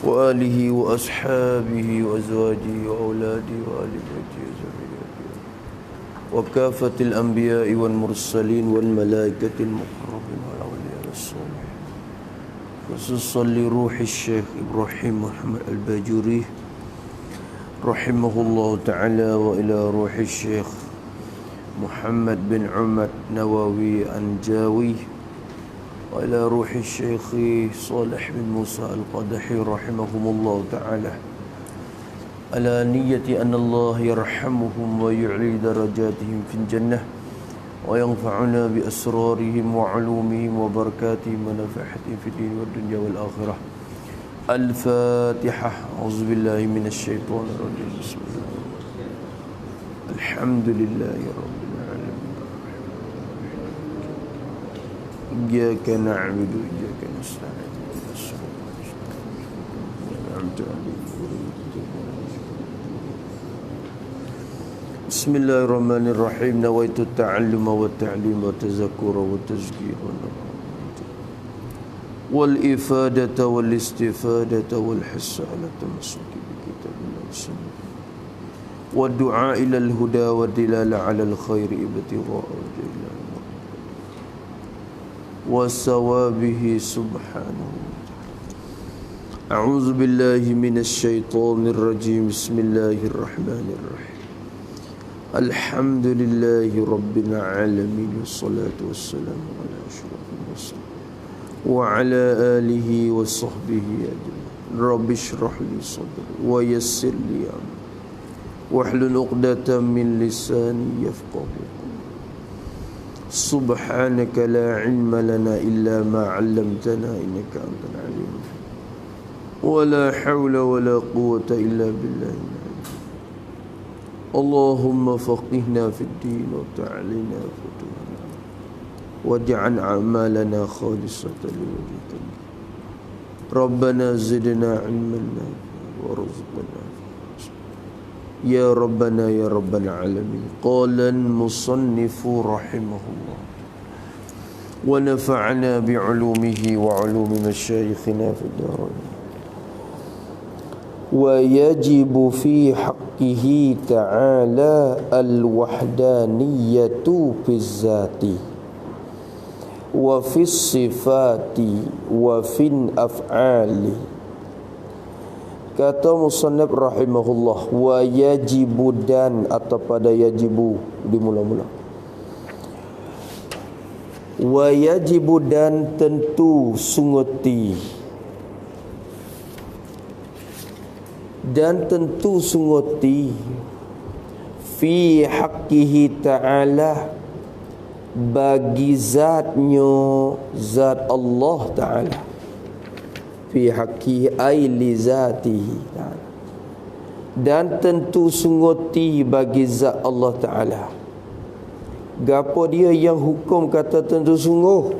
وآله وأصحابه وأزواجه وأولاده وآل بيته وذريته وكافة الأنبياء والمرسلين والملائكة المقربين والأولياء الصالحين، خصوصا لروح الشيخ إبراهيم محمد الباجوري رحمه الله تعالى، وإلى روح الشيخ محمد بن عمر نووي أنجاوي، وإلى روح الشيخ صالح بن موسى القدحي رحمهم الله تعالى، على نية أن الله يرحمهم ويعلي درجاتهم في الجنة وينفعنا بأسرارهم وعلومهم وبركاتهم ونفحتهم في الدين والدنيا والآخرة. الفاتحة. أعوذ بالله من الشيطان الرجيم. بسم الله الحمد لله رب العالمين، إياك نعبد وإياك نستعين، أنعمت عليهم. بسم الله الرحمن الرحيم. نويت التعلم والتعليم والتذكر والتذكير والإفادة والاستفادة والحث على التمسك بكتاب الله والسنة والدعاء إلى الهدى والدلالة على الخير ابتغاء وجه الله وثوابه سبحانه. أعوذ بالله من الشيطان الرجيم. بسم الله الرحمن الرحيم. الحمد لله رب العالمين، والصلاة والسلام على أشرف المرسلين وعلى آله وصحبه أجمعين. رب اشرح لي صدري ويسر لي أمري واحلل عقدة من لساني يفقهوا قولي. سبحانك لا علم لنا إلا ما علمتنا إنك أنت العليم الحكيم، ولا حول ولا قوة إلا بالله العلي. اللهم فقهنا في الدين وتعلنا فتوحنا واجعل أعمالنا خالصة لوجهك. ربنا زدنا علما نافعا وارزقنا يا ربنا يا رب العالمين. قال المصنف رحمه الله: ونفعنا بعلومه وعلوم مشايخنا في الدارين. ويجب في حقه تعالى الوحدانية في الذات وفي الصفات وفي الأفعال. Kata musannaf rahimahullah, wa yajibu, dan atau pada yajibu dimula-mula. Wa yajibu, dan tentu sunguti, dan tentu sunguti fi haqqihi ta'ala, bagi zatnya, zat Allah Ta'ala. Fi haqqi ay li zatihi ta'ala, dan tentu sunguti bagi zat Allah Ta'ala. Gapo dia yang hukum kata tentu sungguh?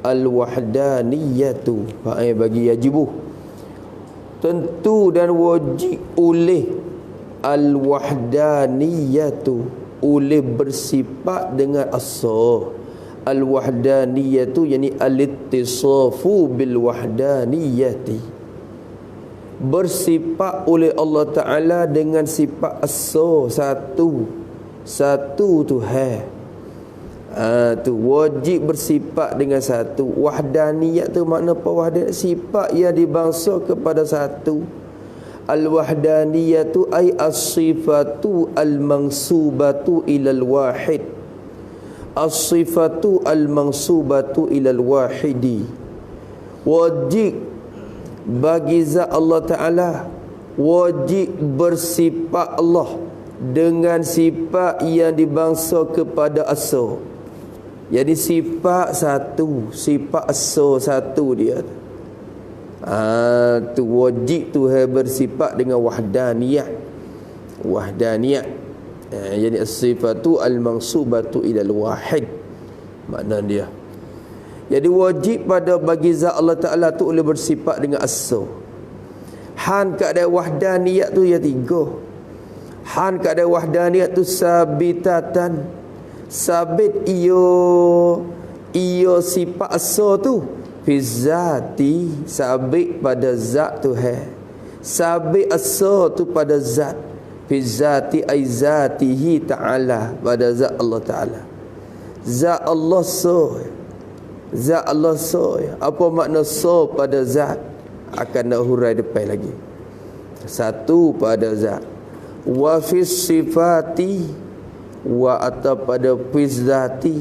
Al-wahdaniyatu, bagi yajibu, tentu dan wajib oleh al-wahdaniyatu, oleh bersifat dengan asa. Al-wahdaniyatu yani al-ittisafu bil wahdaniyati, bersifat oleh Allah Ta'ala dengan sifat asa, satu Tuhan. Tu wajib bersifat dengan satu. Wahdaniyat tu makna apa? Wahdaniyat sifat yang dibangsa kepada satu. Al-wahdaniyatu ay as-sifatu al-mansubatu ilal wahid. As-sifatu al-mansubatu ilal wahidi. Wajib bagi zat Allah Ta'ala, wajib bersifat Allah dengan sifat yang dibangsa kepada asa. Jadi sifat satu, sifat asa satu dia. Tu wajib Tuhan bersifat dengan wahdaniyah. Jadi as-sifatu al-mansubatu ilal wahid, makna dia. Jadi wajib pada bagi zat Allah Ta'ala tu boleh bersifat dengan asa. Han keadaan wahdaniyat tu ya tiga. Han keadaan wahdaniyat tu sabit iyo sifat asa tu fi zati, sabit pada zat Tuhan. Sabit asa tu pada zat. Fi zati ay zatihi ta'ala, pada zat Allah Ta'ala. Zat Allah so. Zat Allah so. Apa makna so pada zat? Akan nak hurai depan lagi. Satu pada zat. Wa fi sifati, wa atau pada fi zati.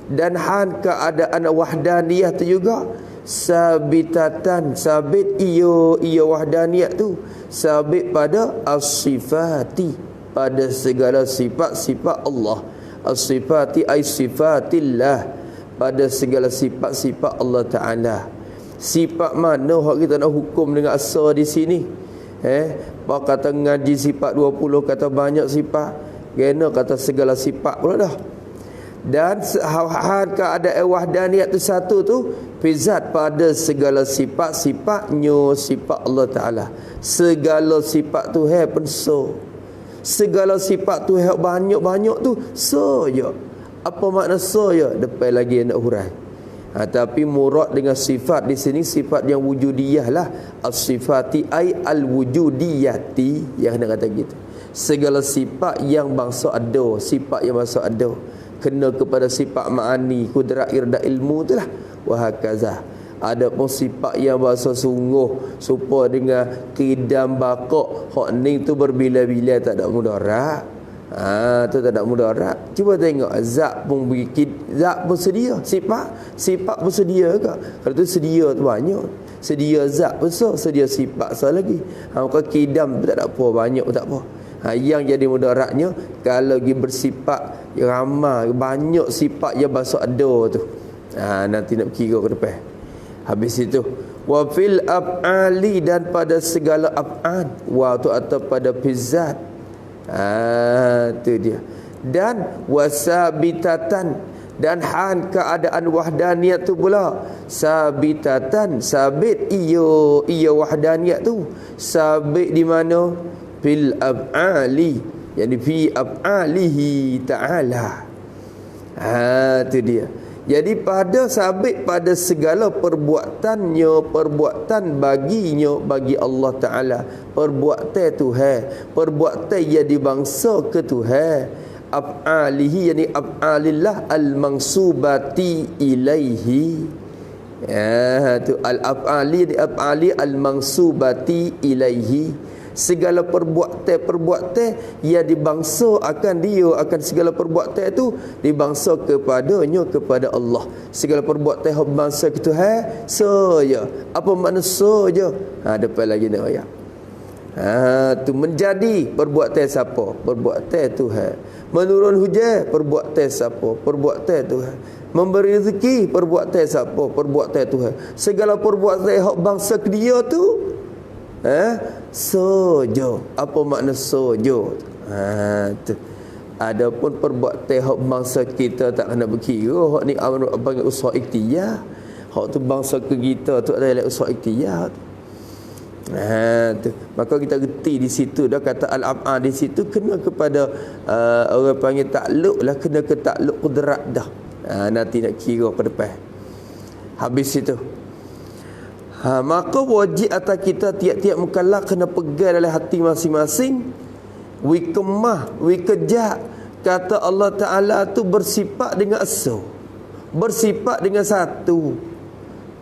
Dan han keadaan wahdaniyah tu juga sabitatan, sabit ia wahdaniyah tu sabit pada as-sifati, pada segala sifat-sifat Allah. As-sifati ay sifatillah, pada segala sifat-sifat Allah Ta'ala. Sifat mana hak kita nak hukum dengan asal di sini? Pak kata ngaji sifat 20, kata banyak sifat, kena kata segala sifat pula dah. Dan hal keadaan wahdaniyat tu satu tu fizat, pada segala sifat-sifatnya sifat Allah Ta'ala. Segala sifat tu pun so. Segala sifat tu banyak-banyak tu so je. Apa makna so je? Depan lagi nak hurai. Tapi murad dengan sifat di sini sifat yang wujudiyah lah. As-sifati ay al-wujudiyati, yang nak kata gitu. Segala sifat yang bangsa ada, sifat yang bangsa ada, kena kepada sifat ma'ani, kudrat, irda, ilmu tu lah. Wahakaza. Ada pun sifat yang bahasa sungguh supaya dengan qidam bakok, hak ni tu berbila-bila tak ada mudarat. Tu tak ada mudarat. Cuba tengok zat pun bikin, zat pun sedia, sifat pun sedia ke? Kalau tu sedia tu banyak. Sedia zat pun sedia sifat lagi. Maka qidam tak ada apa, banyak pun tak apa. Yang jadi mudaratnya kalau pergi bersifat ramai, banyak sifat yang bahasa ada tu. Nanti nak kira ke depan. Habis itu wa fil af'ali, dan pada segala af'al, wa tu atau pada fizat. Tu dia. Dan wasabitatan, dan han keadaan wahdaniyat tu pula sabitatan, sabit ia wahdaniyat tu sabit di mana? Fil af'ali, yani fi af'alihi ta'ala. Tu dia. Jadi pada sabit pada segala perbuatannya, perbuatan baginya, bagi Allah Ta'ala, perbuatan Tuhan, perbuatan yang dibangsa ke Tuhan. Af'alihi, yani af'alillah al-mangsubati ilaihi. Tu al-af'ali, al-af'ali al-mangsubati ilaihi. Segala perbuatan yang dibangsa akan dia, akan segala perbuatan itu dibangsa kepadanya, kepada Allah. Segala perbuatan yang bangsa ke Tuhan saja. Apa makna saja? Depan lagi nak ayat. Tu menjadi perbuatan siapa? Perbuatan Tuhan. Menurun hujan, perbuatan siapa? Perbuatan Tuhan. Memberi rezeki, perbuatan siapa? Perbuatan Tuhan. Segala perbuatan yang bangsa ke dia tu sojo. Apa makna sojo? Tu. Adapun perbuatan hak bangsa kita tak kena berkira. Hak ni panggil usaha ikhtiar. Hak tu bangsa ke kita tu adalah usaha ikhtiar. Tu. Maka kita reti di situ dah kata al-af'al di situ kena kepada orang panggil takluk lah, kena ke takluk kudrat dah. Nanti nak kira ke depan. Habis itu maka wajib atas kita tiap-tiap mukallaf kena pegang dalam hati masing-masing, wikemah, wikejak, kata Allah Ta'ala tu bersifat dengan asa, bersifat dengan satu,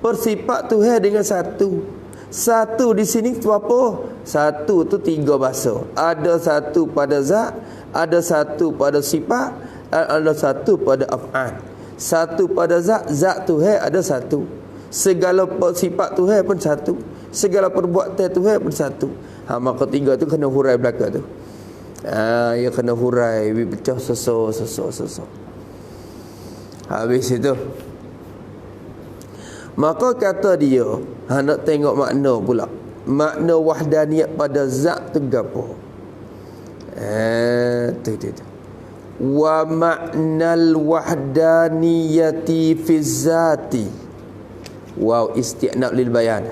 bersifat Tuhan dengan satu. Satu di sini tu apa? Satu tu tiga bahasa. Ada satu pada zat, ada satu pada sifat, ada satu pada af'al. Satu pada zat, zat Tuhan ada satu. Segala sifat Tuhan pun satu. Segala perbuatan Tuhan pun satu. Maka tiga tu kena hurai belakang tu. Ya kena hurai, pecah sesok. Habis itu maka kata dia, nak tengok makna pula. Makna wahdaniyat pada zat tu gapo? Tu. Wa ma'nal wahdaniyati fi zati. Wow, isti'nab lil bayan.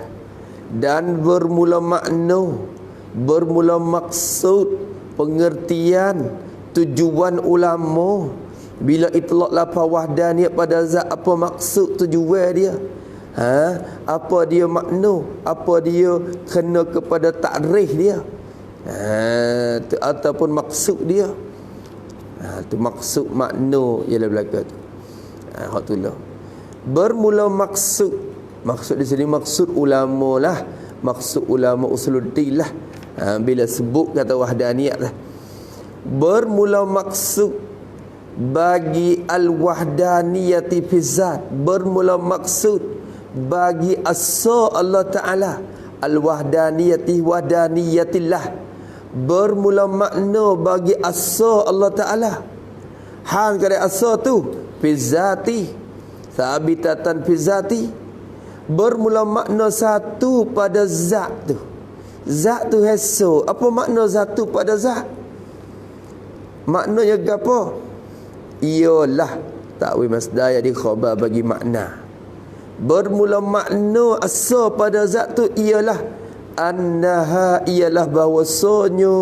Dan bermula makna, bermula maksud, pengertian, tujuan ulama bila itlaq lafaz wahdaniyat pada zat, apa maksud tujuan dia? Apa dia makna, apa dia kena kepada takrif dia, ataupun maksud dia. Tu maksud makna ialah belaka tu. Hak tu lah. Bermula maksud di sini maksud ulama lah, maksud ulama usuluddin lah. Bila sebut kata wahdaniyat lah. Bermula maksud bagi al-wahdaniyati fi zat, bermula maksud bagi asa Allah Ta'ala, al-wahdaniyati wahdaniyatillah, bermula makna bagi asa Allah Ta'ala. Hang kata asa tu fi zati, sabitatan fi zati, bermula makna satu pada zat tu. Zat tu heso. Apa makna satu pada zat? Maknanya apa? Ialah takwil masdar yang dikhabar bagi makna. Bermula makna asa pada zat tu ialah annaha, ialah bahawasanya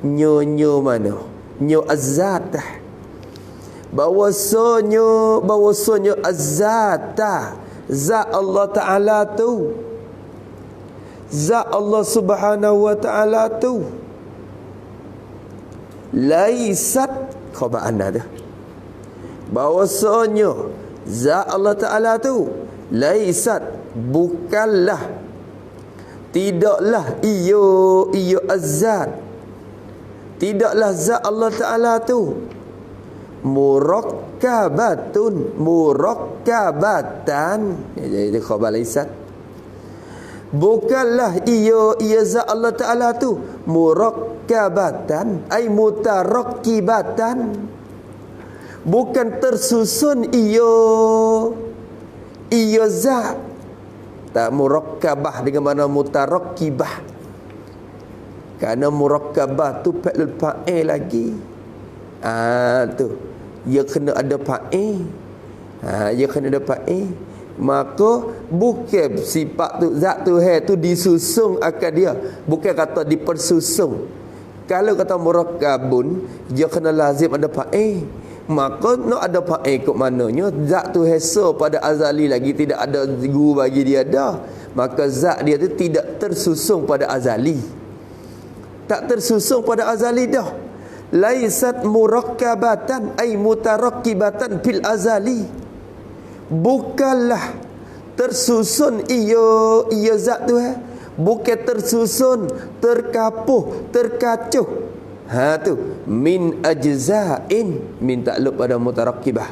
nyo mana? Nyo az-zat. Bahawasanya az-zat, zat Allah Ta'ala tu, zat Allah Subhanahu wa Ta'ala tu, laisat khabar anna dah. Bahawasanya zat Allah Ta'ala tu laisat, bukanlah, tidaklah iyo az-zat, tidaklah zat Allah Ta'ala tu murakkabatan. Jadi khabar laisat, bukanlah ia zat Allah Ta'ala tu murakkabatan ay mutarakkibatan, bukan tersusun ia zat. Tak murakkabah dengan mana mutarakkibah, kerana murakkabah tu fi'lul fa'il lagi. Tu ia kena ada fa'il. Ia kena ada fa'il. Maka bukan sifat tu, zat tu tu disusun akan dia, bukan kata dipersusun. Kalau kata murakkabun, dia kena lazim ada fa'il. Maka nak ada fa'il kot maknanya zat tu hesa pada azali lagi, tidak ada guru bagi dia dah. Maka zat dia tu tidak tersusun pada azali, tak tersusun pada azali dah. Laisat murakkabatan ay mutarakkibatan fil azali, bukanlah tersusun ia zat tu, bukan tersusun, terkapuh, terkacuh. Tu min ajza'in, min takluk pada mutarakkibah.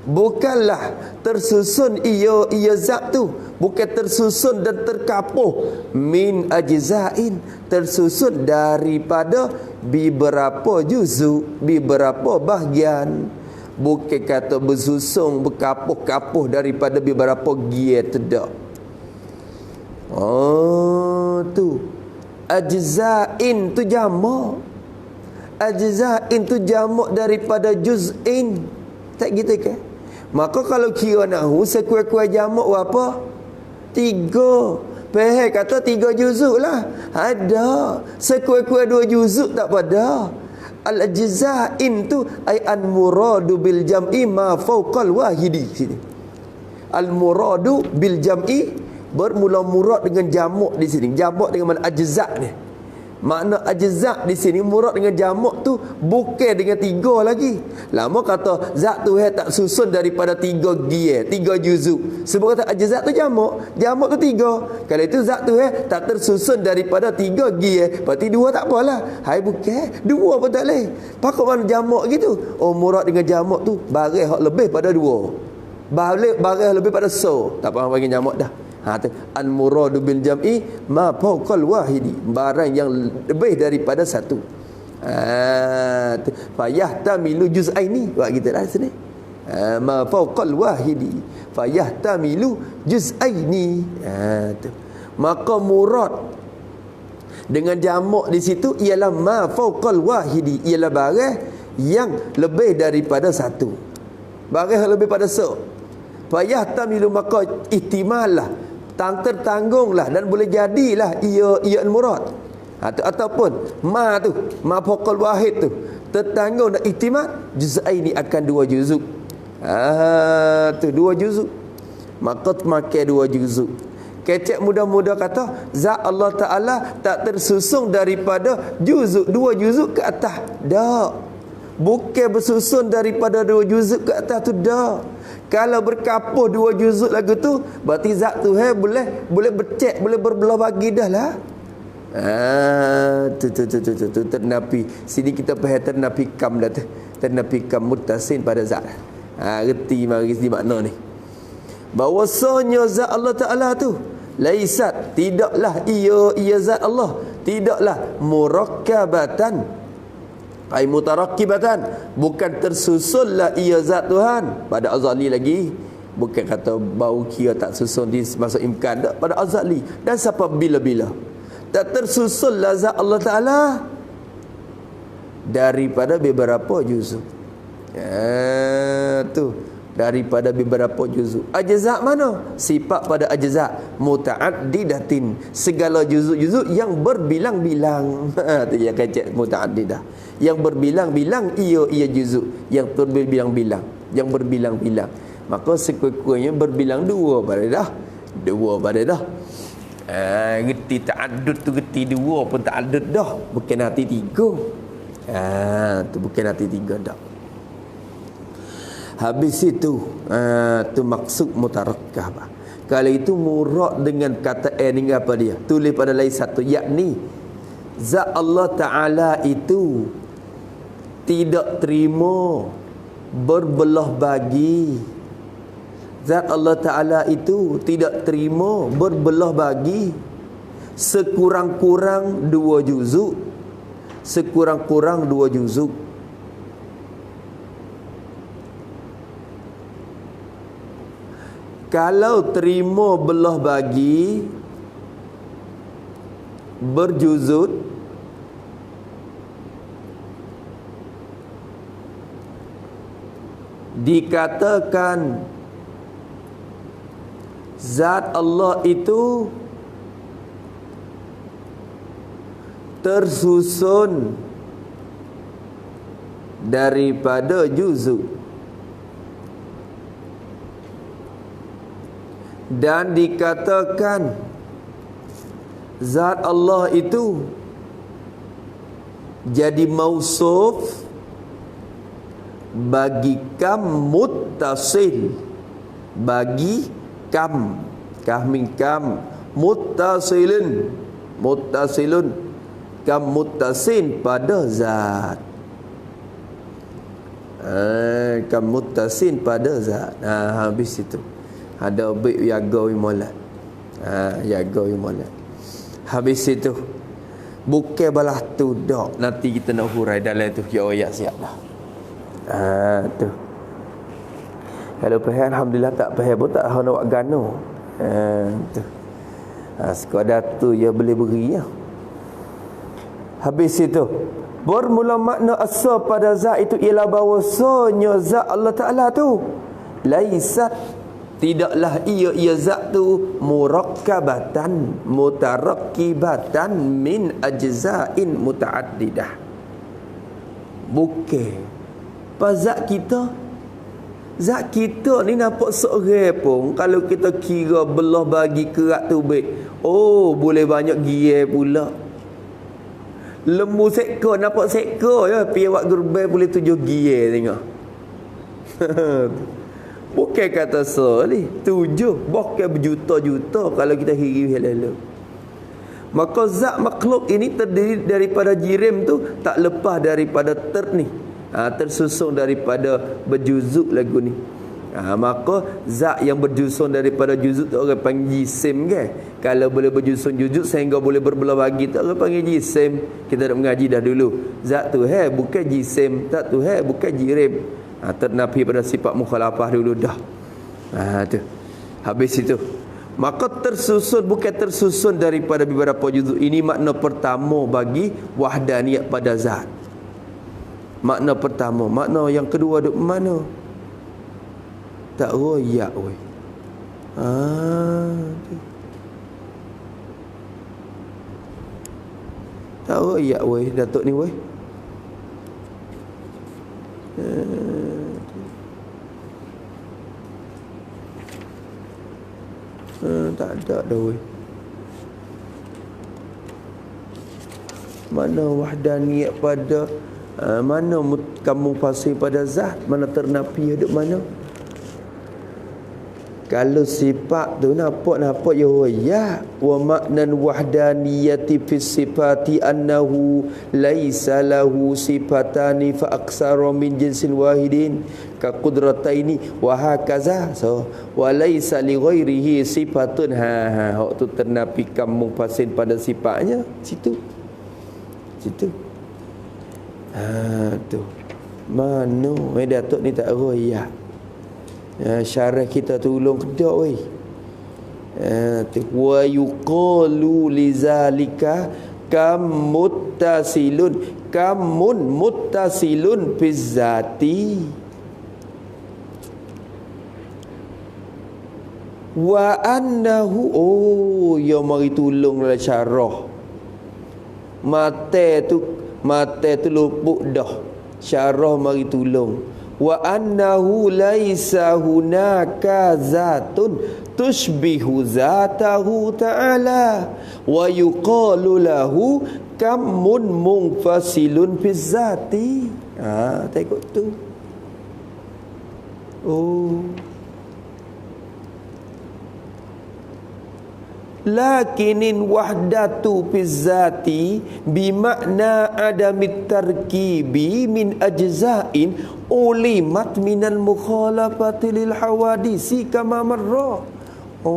Bukanlah tersusun ia zat tu, bukan tersusun dan terkapuh, min ajza'in, tersusun daripada beberapa juzu, beberapa bahagian. Bukan kata bersusun, berkapuh-kapuh daripada beberapa gia, tidak. Tu ajza'in tu jamak. Ajza'in tu jamak daripada juz'in. Tak gitu ke? Maka kalau kira nahu, sekuai-kuai jamak apa? 3. Faham kata 3 juzuk lah. Ada. Sekuai-kuai 2 juzuk tak pada. Al-ajza'in tu ay an-muradu bil jam'i ma fawqal wahidi. Sini. Al-muradu bil jam'i, bermula murad dengan jamak di sini. Jamak dengan mana ajza' ni. Makna ajza' di sini murad dengan jamak tu bukan dengan 3 lagi. Lama kata zat tu tak susun daripada 3 gia, 3 juzuk. Sebab kata ajza' tu jamak, jamak tu 3. Kalau itu zat tu tak tersusun daripada 3 gia, berarti 2 tak apalah. Hai bukan, 2 pun tak boleh. Pakok mana jamak gitu. Oh, murad dengan jamak tu barang hak lebih pada 2. Barang lebih pada so. Tak faham bagi jamak dah. Al-muradu bil jam'i ma fawqal wahidi, barang yang lebih daripada 1. Fayahtamilu juz'aini, buat kita dah sini. Ma fawqal wahidi fayahtamilu juz'aini. Maka murad dengan jamak di situ ialah ma fawqal wahidi, ialah barang yang lebih daripada 1. Barang yang lebih pada so. Fayahtamilu, maka ihtimal lah, tertanggunglah dan boleh jadilah ia al-murad. Ataupun ma tu, ma fawqal wahid tu tertanggung dan ihtimal juz'aini, akan 2 juzuk. Tu 2 juzuk. maka makan 2 juzuk. Kecek muda-muda kata zat Allah Ta'ala tak tersusun daripada juzuk 2 juzuk ke atas. Tak. Bukan bersusun daripada 2 juzuk ke atas tu, dah. Kalau berkapuh 2 juzuk lagu tu, berarti zat tu boleh bercek, boleh berbelah bagi dah lah. Tu ternapi. Sini kita faham ternapi kam dah tu. Ternapi kam muttasin pada zat. Reti mari sini makna ni. Bahawasanya zat Allah Ta'ala tu laisat, tidaklah ia zat Allah, tidaklah murakkabatan, ai mutarakkibatan, bukan tersusunlah ia zat Tuhan. Pada azali lagi, bukan kata bau kira tak susun di masuk imkan, tak, pada azali. Dan siapa bila-bila tak tersusunlah zat Allah Ta'ala daripada beberapa juzuk. Tu daripada beberapa juzuk. Ajza' mana? Sifat pada ajza' muta'addidatin, segala juzuk-juzuk yang berbilang-bilang. Tu yang kecek muta'addidah, yang berbilang-bilang, ia juzuk yang berbilang-bilang, yang berbilang-bilang. Maka sekuat-kuatnya berbilang 2 pada dah. 2 pada dah. Reti ta'addud tu reti 2 pun ta'addud dah, bukan hati 3. Tu bukan hati 3 dah. Habis itu tu maksud mutarakkab. Kalau itu murad dengan kata ni apa dia? Tulis pada lain satu, yakni zat Allah Ta'ala itu tidak terima berbelah bagi. Zat Allah Ta'ala itu tidak terima berbelah bagi sekurang-kurang 2 juzuk. Sekurang-kurang 2 juzuk. Kalau terima belah bagi berjuzut, dikatakan zat Allah itu tersusun daripada juzuk. Dan dikatakan zat Allah itu jadi mausuf bagi kam muttasil, bagi kam min kam muttasilun, muttasilun kam muttasin pada zat. Kam muttasin pada zat. Habis itu ada baik yaga wimalat. Yaga wimalat. Habis itu bukan balas tu dak. Nanti kita nak hurai dalam tu ya ayat siap dah. Tu. Kalau faham alhamdulillah, tak faham pun tak tahu nak buat gano. Tu. Sekadar tu ya boleh beri ya. Habis itu bermula makna asal pada zat itu ialah bahawasanya zat Allah Ta'ala tu laisat, tidaklah ia zat tu murakkabatan mutarakkibatan min ajza'in muta'addidah. Bukan zat kita. Zat kita ni nampak seorang pun kalau kita kira belah bagi kerak tu baik, oh boleh banyak gie pula. Lembu seekor nampak seekor ya, pi awak gerbai boleh 7 gie tengok. Bukan kata soleh 7, bukan berjuta-juta kalau kita hiri lalu. Maka zat makhluk ini terdiri daripada jirim tu tak lepas daripada tersusun daripada berjuzuk lagu ni. Maka zat yang berjusun daripada juzuk tu orang panggil jisim kan. Kalau boleh berjusun juzuk sehingga boleh berbelah bagi tu orang panggil jisim. Kita dah mengaji dah dulu. Zat tu bukan jisim, zat tu bukan jirim. Ternafi pada sifat mukhalafah dulu dah. Tu. Habis itu maka tersusun, bukan tersusun daripada beberapa juzuk. Ini makna pertama bagi wahdaniyat pada zat. Makna pertama. Makna yang kedua duk mana? Tak royak weh. Tak royak weh Datuk ni weh. ada dah weh. Mana wahdaniyat pada mana kamu pasir pada zat, mana ternapi duduk mana. Kalau sifat tu nampak ya wa maknan wahdaniyati fi sifati annahu laisa lahu sifatani fa aksara min jinsin wahidin ka qudrataini wa hakaza. So wa laisa li ghairihi sifatun hak tu ternapi kamu pasir pada sifatnya situ tu mana Datuk ni tak royak. Syarah kita tolong kedak weh. Wa yuqalu lizalika kamun muttasilun bizzati wa annahu ya mari tolong dalam syarah. Mate tu lupuk dah. Syarah mari tolong. Wa annahu laisa hunaka zatun tushbihu zatahu ta'ala wa yuqalu lahu kamun munfasilun bizzati. Tengok tu. Lakinin wahdatu bizzati bimakna adamit tarkibi min ajza'in ulimat minal mukhalafati lil hawadisi kama marra. Tu.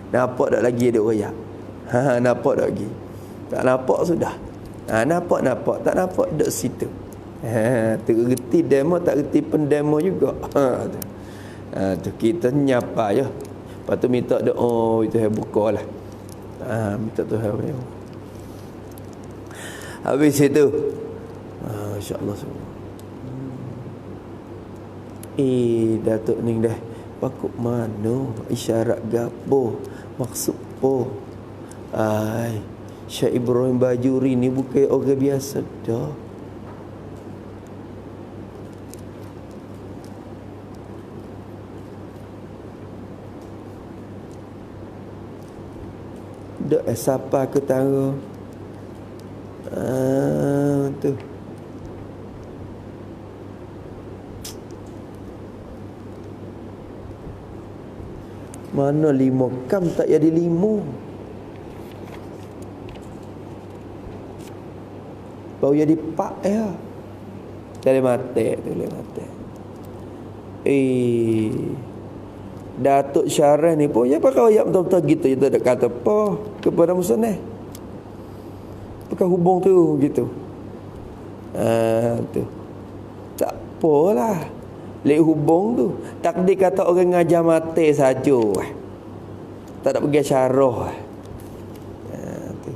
Nampak tak lagi ada royak? Nampak tak lagi? Tak nampak sudah. Nampak tak nampak duduk situ. Tergerti demo tak gerti pendemo juga. Tu kita nyapa ya. Lepas tu minta doa itu bukalah. Minta Tuhan. Habis itu insya-Allah semua. Datuk Ning dah pakuk mana isyarat gapo maksud po. Syekh Ibrahim Bajuri ni bukan orang biasa dah. Dak siapa ke tara. Tu. Mana 5 kam tak jadi 5. Baru jadi 4 ya. Dari mati. Datuk Syarah ni pun ya pakai ayat betul-betul gitu. Dia tak kata apa kepada musnah. Pakai hubung tu gitu. Tu. Tak apalah. Lek hubung tu. Takdir kata orang ngajar mati saja. Tak nak pergi syarah. Tu.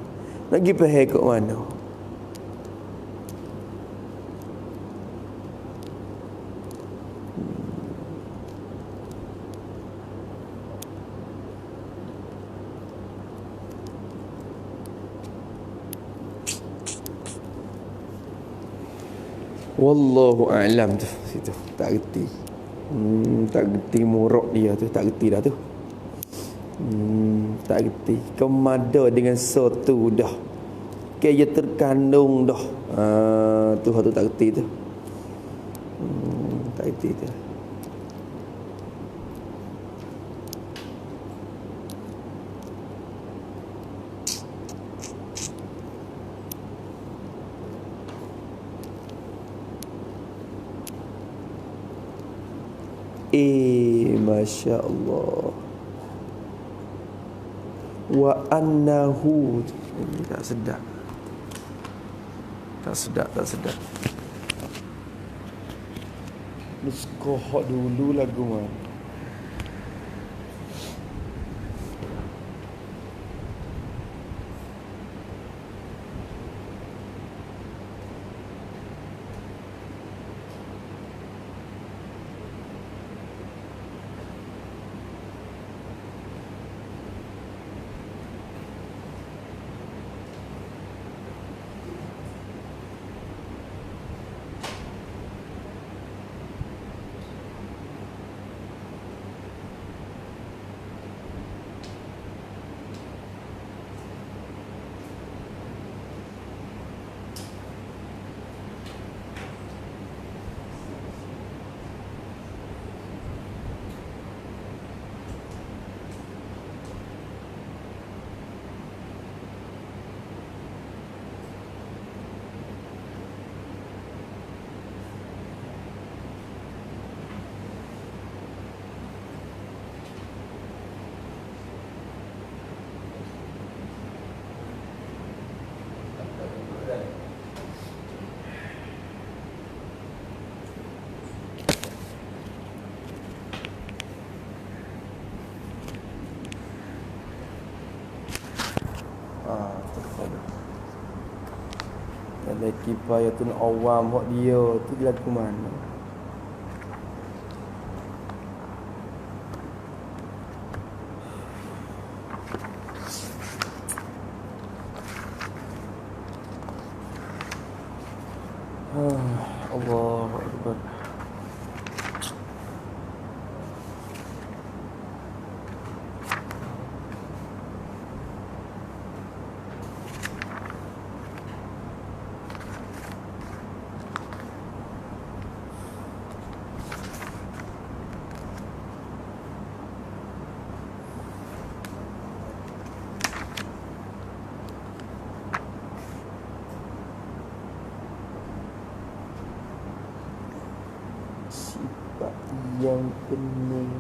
Nak pergi pahal kat mana? Wallahu a'lam tu situ. Tak reti. Tak reti murak dia tu, tak reti dah tu. Tak reti. Kemada dengan sotu dah. Kaya terkandung dah. Tu tak reti tu. Tak reti tu. Masya Allah. Wa annahu. Tak sedap. Nuskoh dulu lagu mana. Kifayatul awam hok dia tu lagu mana? Allahu Akbar. Sifat yang pening.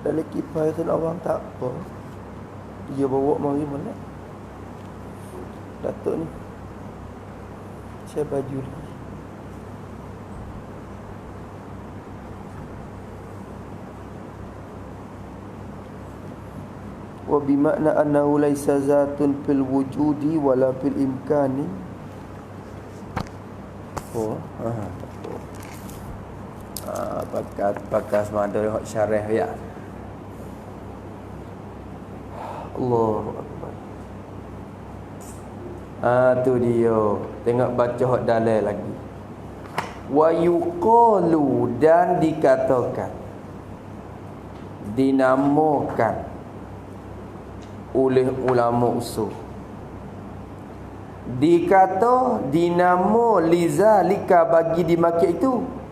Dalam Kifayatul awam tak apa. Dia bawa mari mana? Datuk ni. Saya baju lagi. Wa bimakna annahu laysa zatun fil wujudi wala fil imkani. Pakas madal hak syarah ya. Allahu Akbar. Tu dia. Tengok baca hak dalil lagi. Wa yuqalu, dan dikatakan, dinamakan oleh ulama usul. Dikata dinamo lizalika, bagi dimakai itu.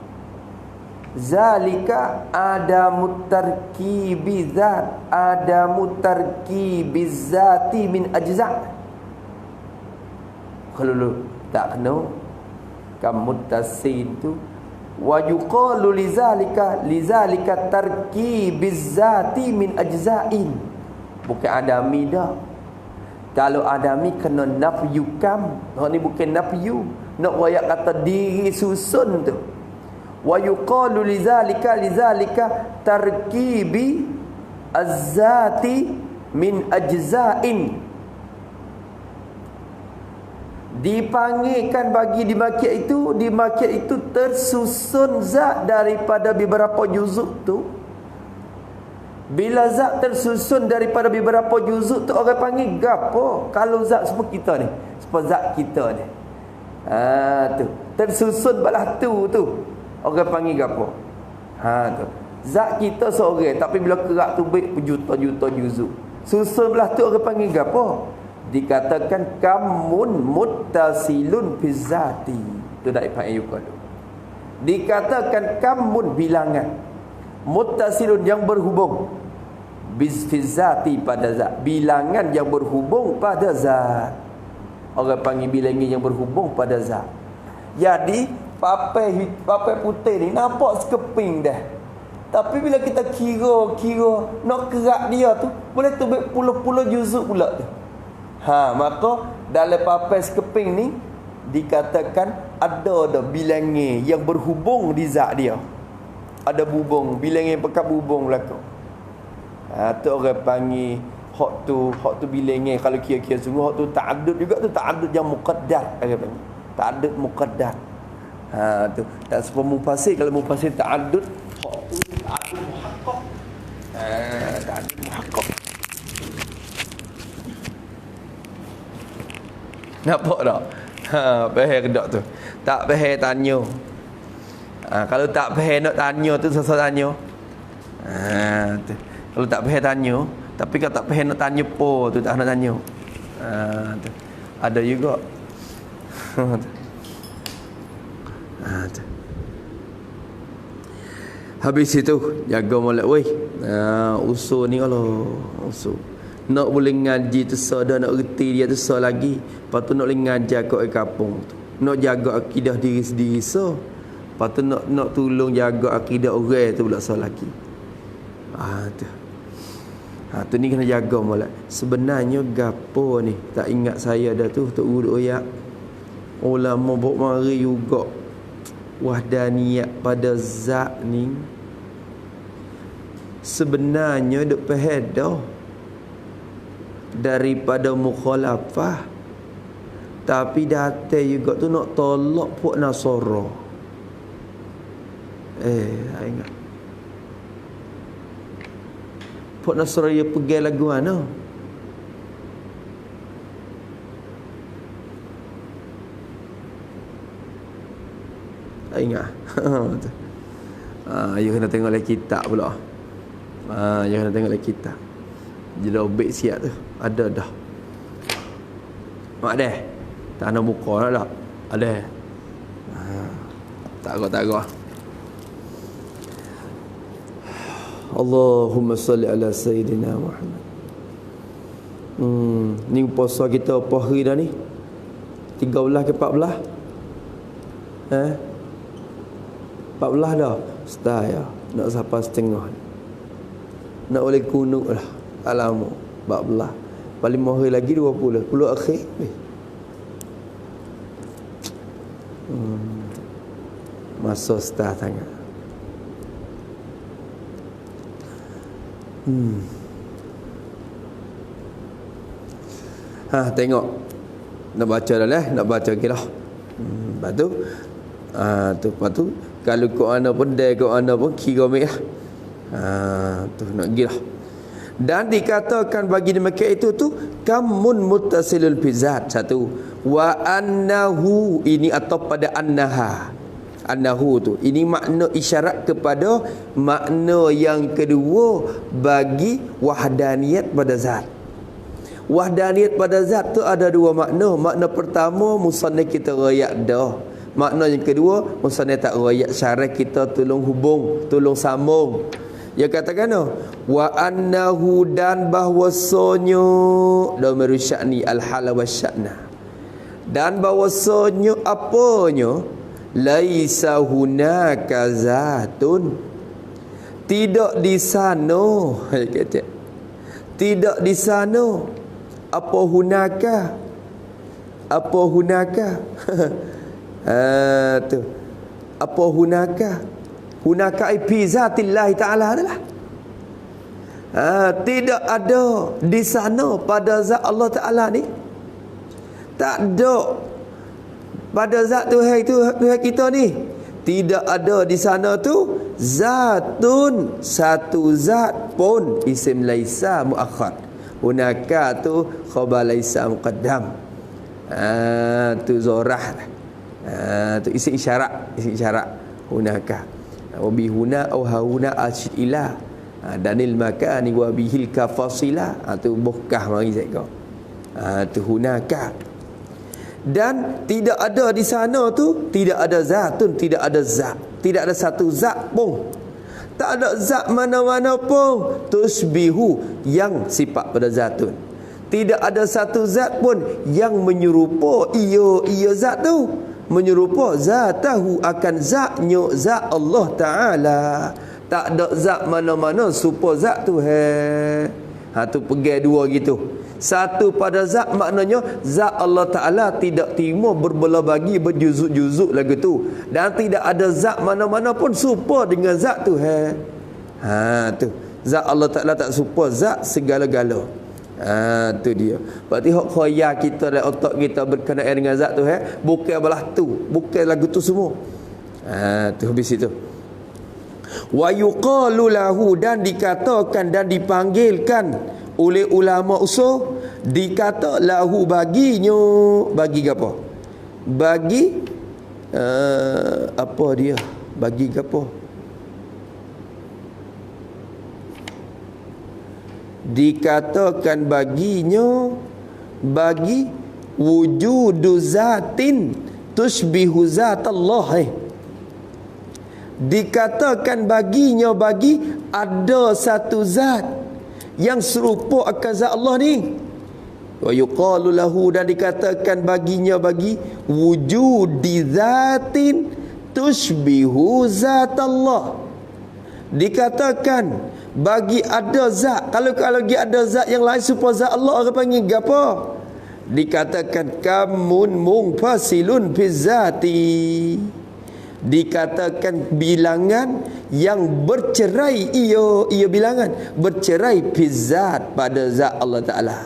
Zalika adamu tarkibi zat, adamu tarkibi zati min ajza'. Kalau lu tak kena kam muttasil tu, wa yuqalu lizalika tarkibi zati min ajza'in. Bukan adami dah. Kalau adami kena nafyu kam. Hak ni bukan nafyu, nak royak kata diri susun tu. Wa yuqalu lizalika tarkibi az-zati min ajza'in. Dipanggilkan bagi dimakai itu tersusun zat daripada beberapa juzuk tu. Bila zat tersusun daripada beberapa juzuk tu, orang panggil gapo? Kalau zat seperti kita ni, seperti zat kita ni, tu tersusun balah tu orang panggil gapo? Tu zat kita seorang, tapi bila kerak tu baik berjuta-juta juzuk, susun belah tu orang panggil gapo? Dikatakan kamun muttasilun fi zati. Tu dak ipai yuqalu. Dikatakan kamun bilangan, muttasilun yang berhubung, fi zati pada zat, bilangan yang berhubung pada zat. Orang panggil bilangan yang berhubung pada zat. Jadi papai putih ni nampak sekeping dah. Tapi bila kita kira nak kerak dia tu, boleh tu puluh-puluh juzuk pula tu. Maka dalam papai sekeping ni dikatakan ada bilangan yang berhubung di zat dia. Ada bubung, bilangan pekat bubung belakang. Tu orang panggil hak tu bilangan. Kalau kira-kira sungguh hak tu ta'addud juga, tu ta'addud yang muqaddar orang panggil. Ta'addud muqaddar. Tu tak sebab mufasir. Kalau mufasir ta'addud, hak tu ta'addud muhaqqaq. Ta'addud muhaqqaq. Nampak tak? Faham ke tak tu? Tak faham tanya. Kalau tak faham nak tanya tu susah tanya. Tu. Kalau tak faham tanya, tapi kalau tak faham nak tanya po tu tak nak tanya. Tu. Ada juga. Tu. Habis itu jaga molek weh. Usul ni Allah, usul. Nak boleh ngaji tu dah nak reti dia tu lagi. Lepas tu nak boleh ngajar kat kampung tu. Nak jaga akidah diri sendiri Lepas tu nak tolong jaga akidah orang tu pula lagi. Tu. Tu ni kena jaga molek. Sebenarnya gapo ni? Tak ingat saya dah tu Tok Guru ya. Ulama bawa mari juga wahdaniyat pada zat ni sebenarnya duk pehedah daripada mukhalafah, tapi datang juga tu nak tolak puak Nasara. Ingat puak Nasara dia pergi lagu mana? Ingat. You kena tengok lagi kitab pula. You kena tengok lagi kitab. Jadi obek siap tu. Ada dah. Mak dah. Tak ada muka dah. Ada. Tak agak. Allahumma salli ala Sayyidina Muhammad. Ni puasa kita apa hari dah ni? 13 ke 14? 14 dah. Setah ya. Nak sampai setengah. Nak boleh kunut lah. Alamak. 14. Paling mahal lagi 20. 10 akhir. Masa setah sangat. Tengok. Nak baca dah lah. Nak baca lagi lah. Lepas tu. Lepas tu. Kalau kau ana pun dia kau ana pun kira merah. Tu nak gilah. Dan dikatakan bagi mereka itu tu kamun muttasilul bizat satu wa annahu ini atau pada annaha. Annahu tu ini makna isyarat kepada makna yang kedua bagi wahdaniyat pada zat. Wahdaniyat pada zat tu ada dua makna. Makna pertama musannaf kita rayak dah. Makna yang kedua musannaf tak rayak syarat kita tolong hubung, tolong sambung. Dia katakan wa annahu dan bahwasanya dhamir sya'ni al-hal wa sya'na. Dan bahwasanya apanya laisa hunaka zatun, tidak di sana, kata tidak di sana apa hunaka tu apa hunaka fi zatillah ta'ala adalah tidak ada di sana pada zat Allah Ta'ala ni, tak ada pada zat Tuhan kita ni, tidak ada di sana tu zatun, satu zat pun. Isim laisa muakhar, hunaka tu khabar laisa muqaddam. Tu zorah, tu isi isyarat hunaka wa bihuna au hauna ashila danil makani wa bihil kafasila. Tu bukah mari saya tu hunaka. Dan tidak ada di sana tu tidak ada zatun, tidak ada zat, tidak ada satu zat pun, tak ada zat mana-mana pun tusbihu yang sifat pada zatun. Tidak ada satu zat pun yang menyerupa ia zat tu, menyerupa zatahu akan zatnya zat Allah Ta'ala. Tak ada zat mana-mana serupa zat tu. Tu pergi dua gitu. Satu pada zat maknanya zat Allah Ta'ala tidak terima berbelah bagi berjuzuk-juzuk lagu tu. Dan tidak ada zat mana-mana pun serupa dengan zat tu. Tu zat Allah Ta'ala tak serupa zat segala-gala. Tu dia. Berarti hak khayal kita dan otak kita berkenaan dengan zat tu bukan belah tu, bukan lagu tu semua. Tu habis itu. Wa yuqalu lahu, dan dikatakan dan dipanggilkan oleh ulama usul, dikata lahu baginya, bagi apa? Bagi apa dia? Bagi apa? Dikatakan baginya bagi wujudu zatin tushbihu zatallah. dikatakan baginya ada satu zat yang serupa akan zat Allah ni. Wa yuqalu lahu, dan dikatakan baginya wujudi zatin tushbihu zat Allah. Dikatakan bagi ada zat, kalau ada zat yang lain serupa zat Allah, orang panggil apa? Dikatakan kamun mungfasilun fi zati. Dikatakan bilangan yang bercerai, ia bilangan bercerai fi zat, pada zat Allah Ta'ala.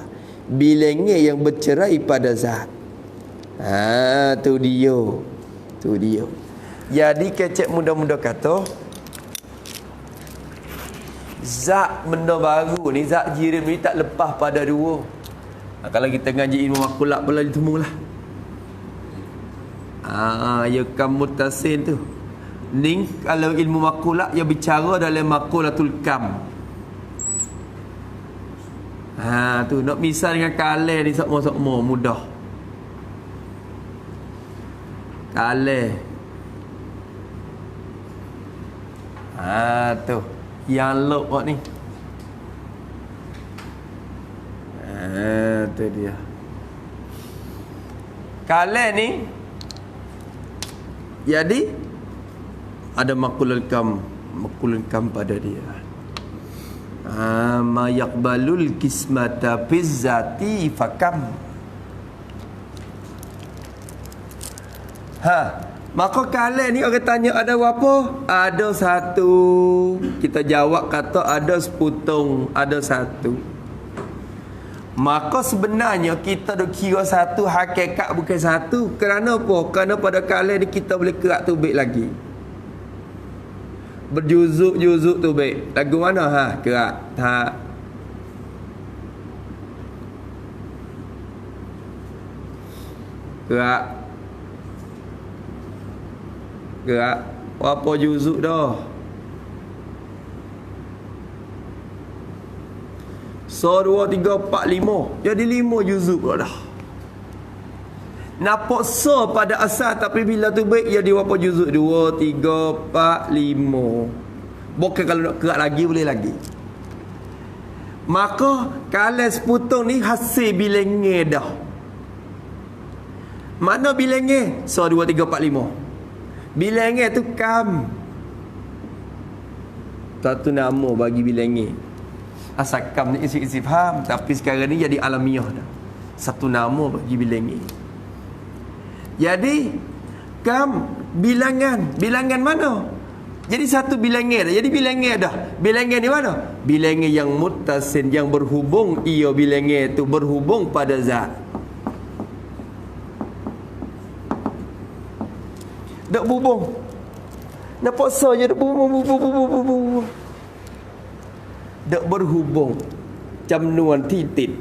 Bilangnya yang bercerai pada zat. Tu dia. Jadi kecek muda-muda kata, zat benda baru ni, zat jirim ni tak lepas pada dua. Kalau kita ngaji ilmu makulat pula ditemulah. Ya kam mutasin tu. Ni kalau ilmu makulat yang bicara dalam makulatul kam. Tu nak misal dengan kalah ni sokmo-sokmo mudah. Kalah. Tu yang lok ni. Tu dia. Kalah ni jadi ada makulul kam pada dia. Ma yaqbalul kismata fizzati fakam. Maka kali ni orang tanya ada apa? Ada satu. Kita jawab kata ada seputung, ada satu. Maka sebenarnya kita dah kira satu, hakikat bukan satu. Kerana apa? Kerana pada kali ni kita boleh kerak tubik lagi. Berjuzuk-juzuk tubik. Lagu mana? Kerak. Kerak. Apa juzuk dah? So 2, 3, 4, 5. Jadi 5 juzuk dah. Nampak so pada asal, tapi bila tu baik ia dia berapa juzuk? 2, 3, 4, 5. Bukan kalau nak kerak lagi boleh lagi. Maka kalau seputung ni hasil bilangnya dah. Mana bilangnya? So 2, 3, 4, 5. Bilangnya tu kam. Satu nama bagi bilangnya. Asal kam ni isi faham, tapi sekarang ni jadi alamiah dah. Satu nama bagi bilangnya. Jadi kam bilangan mana? Jadi satu bilangan dah. Jadi bilangan dah. Bilangan ni mana? Bilangan yang muttasin, yang berhubung. Ia bilangan tu berhubung pada zat. Dak berhubung. Nampak saja dak berhubung. Dak berhubung. Jumnuan titik.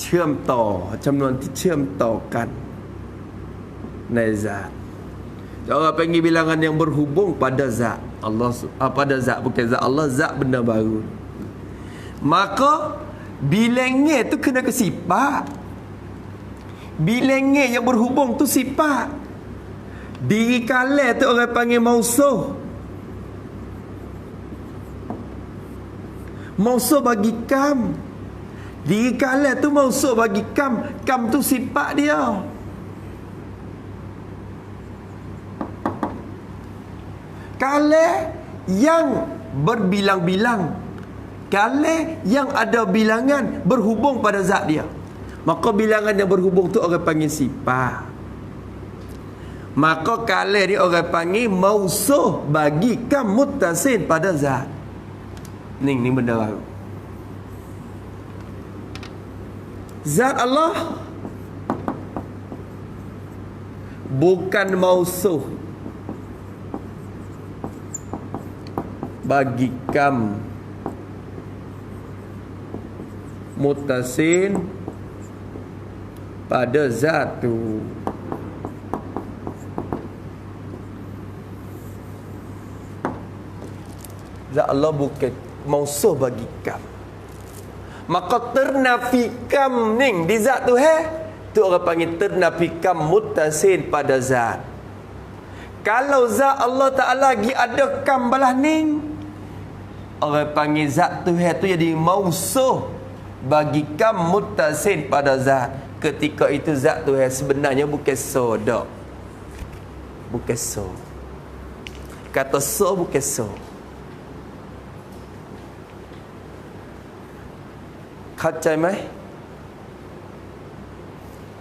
เชื่อมต่อจำนวนที่เชื่อมต่อกันในซาต Orang panggil bilangan yang berhubung pada zat Allah, pada zat, bukan zat Allah, zat benda baru. Maka bilangnya tu kena ke sifat. Bilangnya yang berhubung tu sifat. Diri kalah tu orang panggil mausuh. Mausuh bagi kam. Diri kalah tu mausuh bagi kam. Kam tu sifat dia. Kalah yang berbilang-bilang, kalah yang ada bilangan berhubung pada zat dia. Maka bilangan yang berhubung tu orang panggil sifat. Maka kalah ni orang panggil mausuh bagi kam muttasin pada zat. Ni benda baru. Zat Allah bukan mausuh bagi kam muttasin pada zat tu. Zat Allah bukan mausuh bagi kam. Maka ternafikam ning di zat tu tu orang panggil ternafikam muttasin pada zat. Kalau zat Allah Ta'ala lagi ada kam balah ning, orang panggil zat Tuhan tu jadi mausuh bagi kam muttasil pada zat. Ketika itu zat Tuhan sebenarnya bukan so dak. Bukan so. Kata so bukan so. Kacai mai?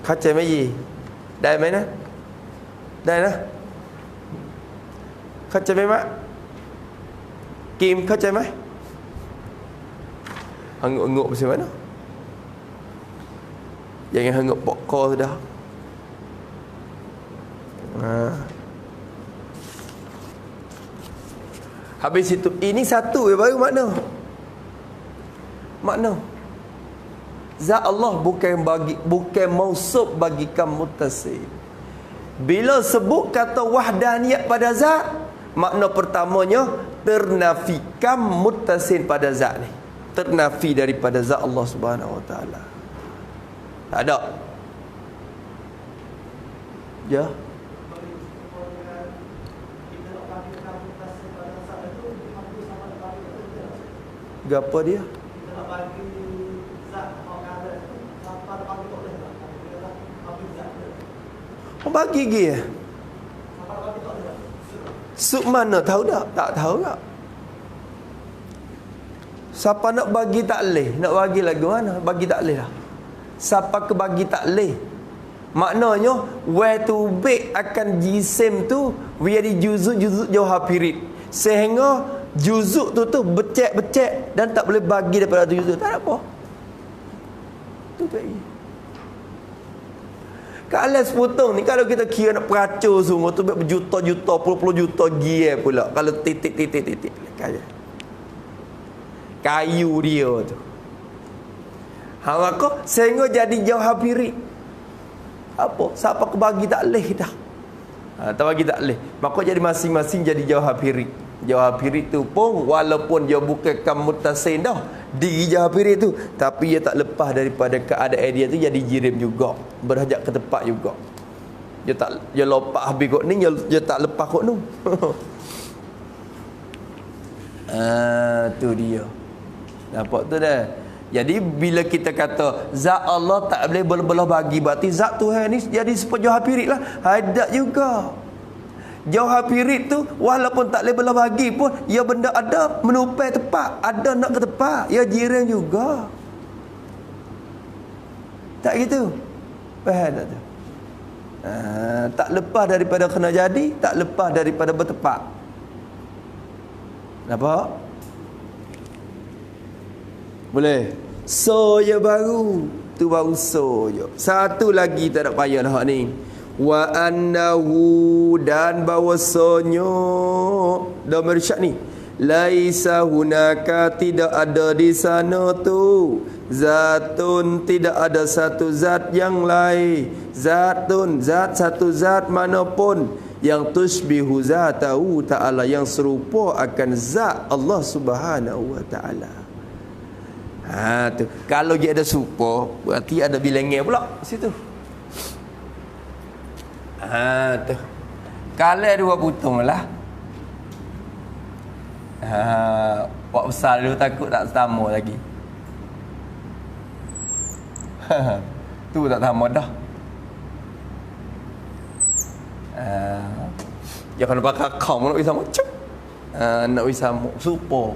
Kacai mai gì? Đây mấy nè. Đây nè. Kacai mai mak? Kim kacai mai? Hanguk-hanguk macam mana? Jangan hanguk pokok tu dah. Habis itu, ini satu yang baru makna. Makna zat Allah bukan mausuf bagi kam muttasil. Bila sebut kata wahdaniyat pada zat, makna pertamanya ternafi kam muttasil pada zat ni. Ternafi daripada zat Allah Subhanahu Wa Taala. Tak ada. Ya. Gapo dia? Bagi dia. Sub mana tahu tak? Tak tahu tak? Siapa nak bagi tak leh? Nak bagi lagu mana? Bagi tak leh lah. Siapa ke bagi tak leh? Maknanya where to bake akan jisim tu jadi juzuk-juzuk jauhapirit. Sehingga juzuk tu becek-becek dan tak boleh bagi daripada tu juzuk. Tak ada apa. Tu bagi. Kalau sepotong ni, kalau kita kira nak peracur semua tu berjuta-juta, puluh-puluh juta gear pula. Kalau titik-titik kayu dia tu. Maka sehingga jadi jauhapirit. Apa? Siapa ke bagi tak leh dah. Tak bagi tak leh. Maka jadi masing-masing jadi jauhapirit. Jauhapirit tu pun walaupun dia bukan kam muttasil dah, diri jauhapirit tu, tapi dia tak lepas daripada keadaan dia tu jadi jirim juga, berhajat ke tempat juga. Dia lopak habis kot ni, dia tak lepas kot tu. Tu dia. Nampak tu dah. Jadi bila kita kata zat Allah tak boleh belah-belah bagi, berarti zat Tuhan ni jadi seperti jauhapirit lah. Ada juga. Jauhapirit tu walaupun tak boleh belah bagi pun, ya benda ada menupai tepat, ada nak ke tepat, ya jiran juga. Tak gitu? Faham tak tu? Tak lepas daripada kena jadi, tak lepas daripada bertepat. Nampak? Boleh? So je baru. Tu baru so je. Satu lagi tak nak payah lah ni. Wa annahu, dan bahawasanya domir syak ni, laisa hunaka, tidak ada di sana tu zatun, tidak ada satu zat yang lain, zatun, zat, satu zat manapun yang tusbihu zatahu ta'ala, yang serupa akan zat Allah Subhanahu wa ta'ala. Tu kalau dia ada serupa, berarti ada bilangnya pula situ. Tu kalau dua putung lah. Buat besar tu takut tak sama lagi. Tu tak sama dah. Dia kena pakai kaum nak bisa macam nak bisa super.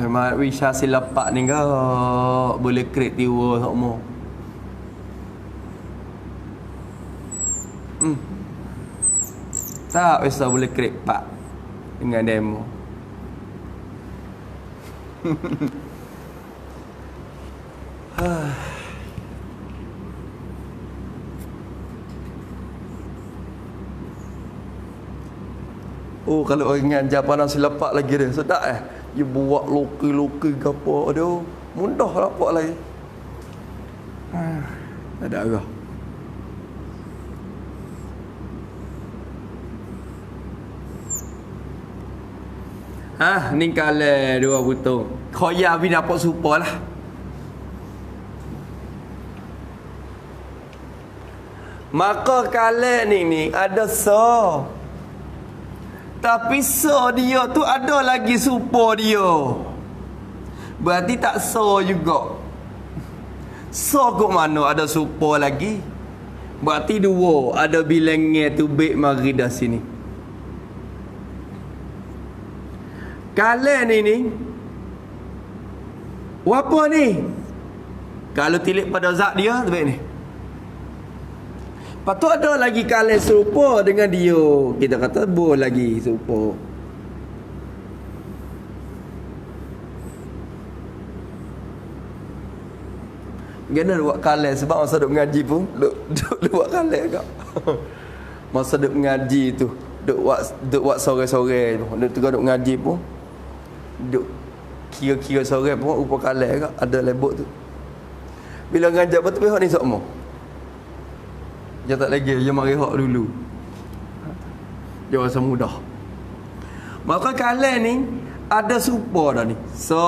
Mak Wisha silapak ni kau boleh create tiwa semua. Tak bisa boleh create pak dengan demo. Oh, kalau orang ngajar pandang silapak lagi dia sedap dia buat loki-loki ke apa dia mudah lah buat lagi. Tak ada arah. Ni kala dua butung. Khoya bi dapat super lah. Maka kala ni ada so. Tapi so dia tu ada lagi super dia. Berarti tak so juga. So kok mana ada super lagi? Berarti dua. Ada bilangnya tu baik mari dah sini. Kala ni apa ni? Kalau tilik pada zat dia tu baik ni. Lepas tu ada lagi kala serupa dengan dia. Kita kata boleh lagi serupa. Gana buat kalah sebab masa duk mengaji pun duk buat kalah agak. Masa duk mengaji tu duk buat sore-sore tu. Duk tengah duk mengaji pun duk kira-kira sore pun rupa kalah agak ada lebok tu. Bila ngajak betul pihak ni sokmo. Dia tak lagi dia mari hak dulu. Dia rasa mudah. Maka kalah ni ada super dah ni. So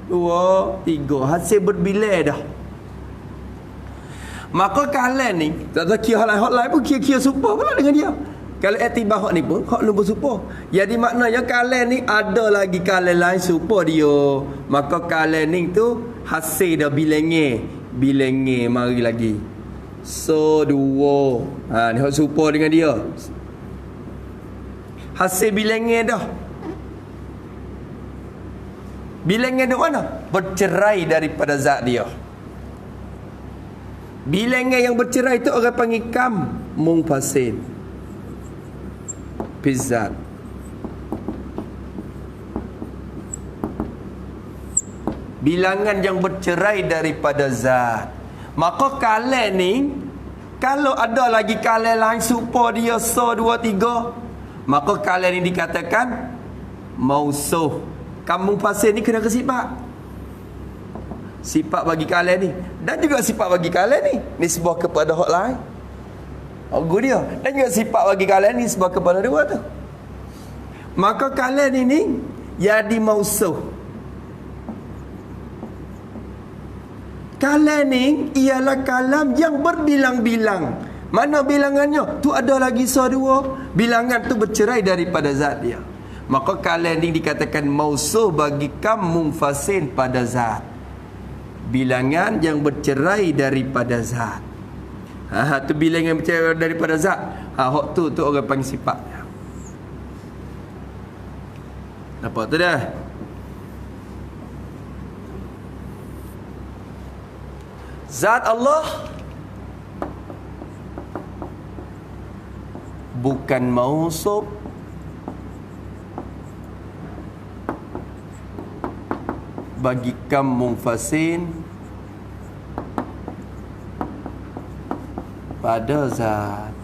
2, 3 hasil berbilai dah. Maka kalian ni tak tahu kira hot lain pun kira super pula dengan dia. Kalau etibah hot ni pun hot nombor super. Jadi maknanya kalian ni ada lagi kalian lain super dia. Maka kalian ni tu hasil dah bilenge mari lagi. So 2. Ni hot super dengan dia. Hasil bilenge dah. Bilangnya di mana? Bercerai daripada zat dia. Bilangnya yang bercerai itu orang panggil kam mungfasil. Pizzat. Bilangan yang bercerai daripada zat. Maka kalian ni kalau ada lagi kalian lain super dia so 2, 3, maka kalian ni dikatakan mausuh. Kampung pasir ni kena ke sifat. Sifat bagi kalian ni. Dan juga sifat bagi kalian ni nisbah kepada hak lain. Aku dia. Dan juga sifat bagi kalian ni nisbah kepada dua tu. Maka kalian ini jadi mausuh. Kalian ni ialah kalam yang berbilang-bilang. Mana bilangannya? Tu ada lagi dua. Bilangan tu bercerai daripada zat dia. Maka kalian ni dikatakan mausuh bagi kam mungfasin pada zat. Bilangan yang bercerai daripada zat. Tu bilangan yang bercerai daripada zat. Hak tu orang panggil sifat. Nampak tu dah? Zat Allah bukan mausuh bagi kam mungfasin pada zat.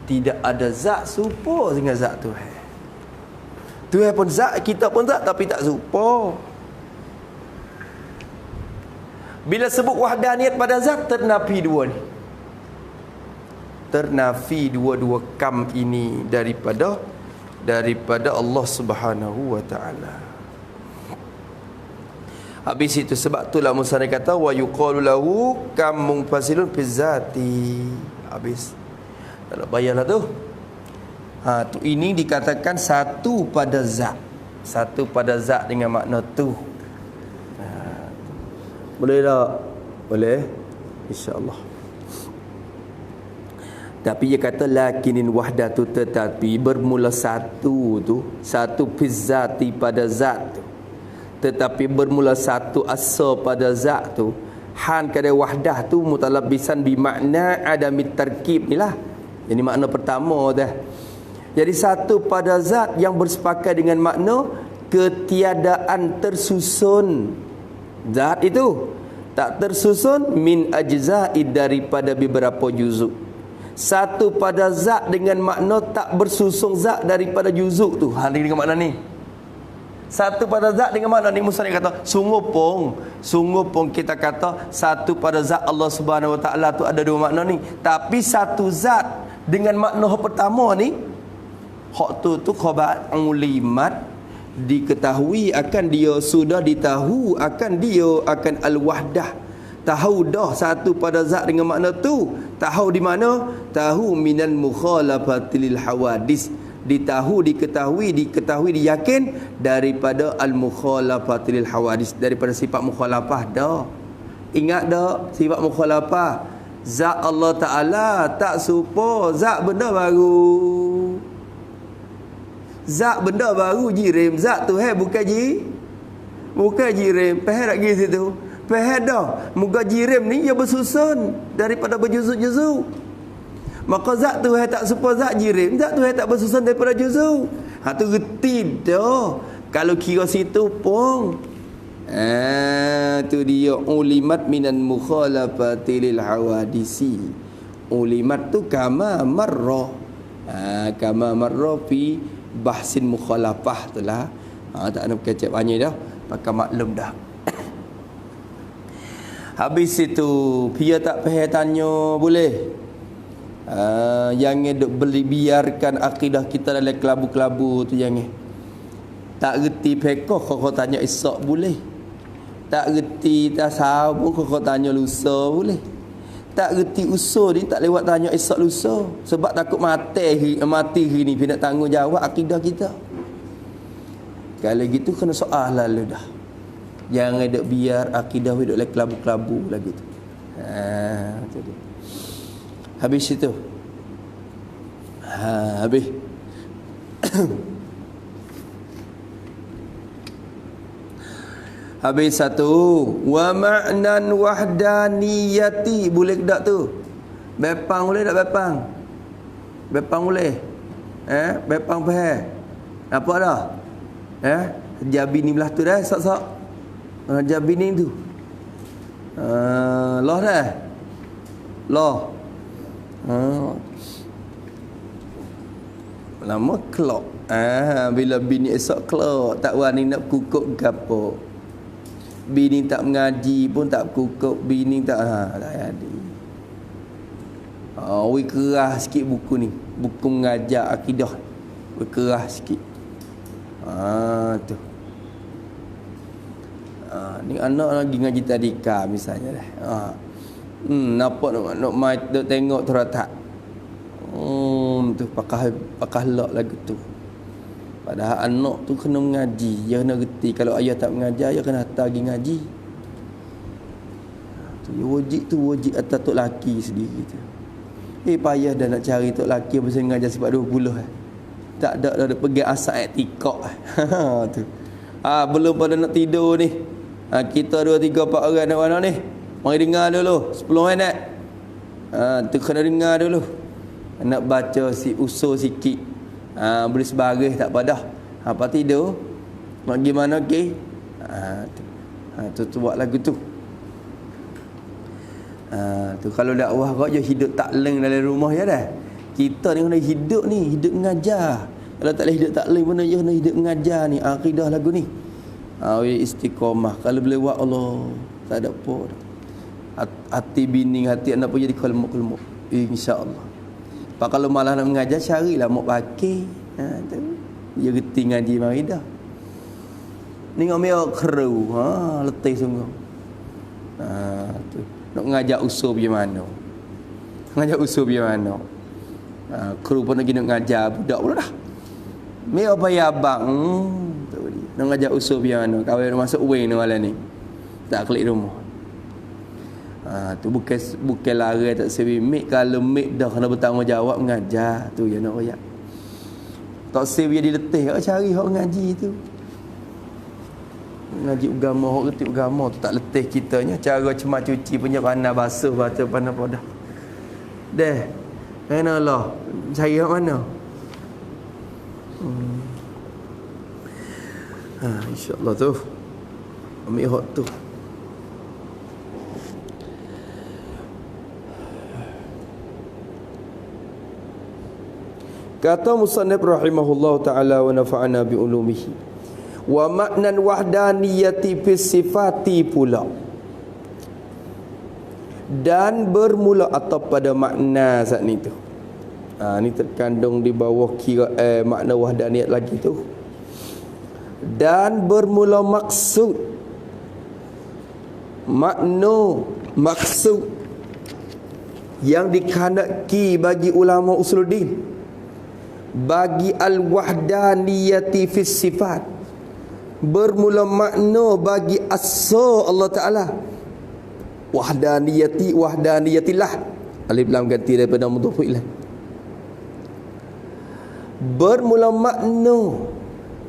Tidak ada zat serupa dengan zat Tuhan. Tuhan pun zat, kita pun zat, tapi tak serupa. Bila sebut wahdaniyat pada zat, ternafi dua ni. Ternafi dua-dua kam ini daripada Allah Subhanahu wa taala. Habis itu sebab itulah musannif kata wa yuqalu lahu kam munfasilun fi zati. Habis. Tak nak bayarlah tu. Tu ini dikatakan satu pada zat. Satu pada zat dengan makna tu. Boleh tak? Boleh. Insya-Allah. Tapi dia kata lakinin wahdatu, tetapi bermula satu tu, satu fi zati pada zat tu. Tetapi bermula satu asal pada zat tu, han kada wahdah tu mutalabbisan bi makna adamit tarkib ni lah. Jadi makna pertama dah. Jadi satu pada zat yang bersepakat dengan makna ketiadaan tersusun. Zat itu tak tersusun min ajza'id daripada beberapa juzuk. Satu pada zat dengan makna tak bersusun zat daripada juzuk tu. Hal ini dengan makna ni. Satu pada zat dengan makna ni musannif kata sungguh pun kita kata satu pada zat Allah Subhanahu wa taala tu ada dua makna ni. Tapi satu zat dengan makna pertama ni Hak tu khabar ulimat, diketahui akan dia, sudah ditahu akan dia akan al-wahdah. Tahu dah satu pada zat dengan makna tu. Tahu di mana? Tahu minan mukhalafatil hawadis. Diketahui, diyakin daripada al-mukhalafatil hawadis, daripada sifat mukhalafah dah. Ingat dah sifat mukhalafah. Zat Allah Ta'ala tak serupa zat benda baru. Zat benda baru jirim. Zat tu bukan jirim. Faham tak pergi situ? Faham dah. Muka jirim ni dia bersusun daripada berjuzuk-juzuk. Maka zat tu tak serupa zat jirim. Zat tu tak bersusun daripada juzuk. Tu reti dah. Kalau kira situ pun. Tu dia ulimat minan mukhalafatil hawadisi. Ulimat tu kama marra. Kama marra fi bahsin mukhalafah tu lah. Tak nak kecek banyak dah. Pakai maklum dah. Habis itu dia tak payah tanya boleh. Jangan duk beli biarkan akidah kita dalam kelabu-kelabu tu, jangan. Tak reti pekoh kau tanya esok boleh. Tak reti tasawuf pun kau tanya lusa boleh. Tak reti usul ni tak lewat tanya esok lusa. Sebab takut mati hari ni nak tanggungjawab akidah kita. Kalau gitu kena soal lalu dah. Jangan duk biar akidah duk dalam kelabu-kelabu lagi tu. Tu dia. Habis itu. Habis. Habis satu. Wa ma'nan wahdaniyati. Boleh tak tu? Bepang boleh tak bepang? Bepang boleh? Bepang faham? Apa dah? Jabi ni belah tu dah. Sok-sok. Jabi ni tu. Loh dah? Loh. Lama kelok. Bila bini esok kelok, tak wani nak kukuk gapo. Bini tak mengaji pun tak kukuk, bini tak jadi. Wi kerah sikit buku ni. Buku mengajar akidah. Wi kerah sikit. Tu. Ni anak lagi ngaji tadika misalnya dah. Nampak nak mai tengok teratak. Tu pakah lak lagu tu. Padahal anak tu kena mengaji, dia kena reti. Kalau ayah tak mengajar, dia kena hantar pergi ngaji. Tu wajib atas tok laki sendiri tu. Payah dah nak cari tok laki pasal mengajar sebab 20 Tak ada pergi asal etikok. Tu. Belum pada nak tidur ni. Kita 2 3 4 orang nak mana ni? Mari dengar dulu 10 minit. Tu kena dengar dulu. Nak baca si usul sikit. Boleh sebaris tak pada. Apa tidur? Nak gimana okey? Tu buat lagu tu. Tu kalau dakwah kau je hidup takleng dalam rumah ya dah. Kita ni kena hidup mengajar. Kalau tak boleh hidup takleng pun je kena hidup mengajar ni. Akidah lagu ni. Istiqamah. Kalau boleh buat Allah, tak ada apa dah. Hati bini, hati anak pun jadi kelmuk-kelmuk. InsyaAllah. Pak kalau malah nak mengajar, carilah mak pakai. Tu. Dia reti ngaji mari dah. Ni ngomel keru. Letih sungguh. Tu. Nak mengajar usul bagaimana? Mengajar usul bagaimana? Kru pun lagi nak mengajar budak pula dah. Mi apa ya abang? Tu dia. Nak mengajar usul bagaimana? Kawan masuk wing ni malam ni. Tak klik rumah. Tu bukan lari tak sebi mik. Kalau mik dah kena bertanggungjawab mengajar tu ya nak royak. Tak sebi dia diletih cari hak ngaji tu. Ngaji agama, hak reti agama tu tak letih kitanya. Cara cuma cuci punya pandai basuh baca pandai podah. Deh. Mana lah? Cari hak mana? InsyaAllah tu. Ambil hak tu. Kata musannif rahimahullah ta'ala wa nafa'ana bi ulumihi. Wa maknan wahdaniyati fi sifati pula. Dan bermula atau pada makna saat ni tu. Ni terkandung di bawah makna wahdaniyat lagi tu. Dan bermula maksud. Makna maksud yang dikehendaki bagi ulama usuluddin bagi al-wahdaniyati fis sifat, bermula makna bagi asa Allah Ta'ala wahdaniyatillah, alif lam ganti daripada mudhaf ilaih. Bermula makna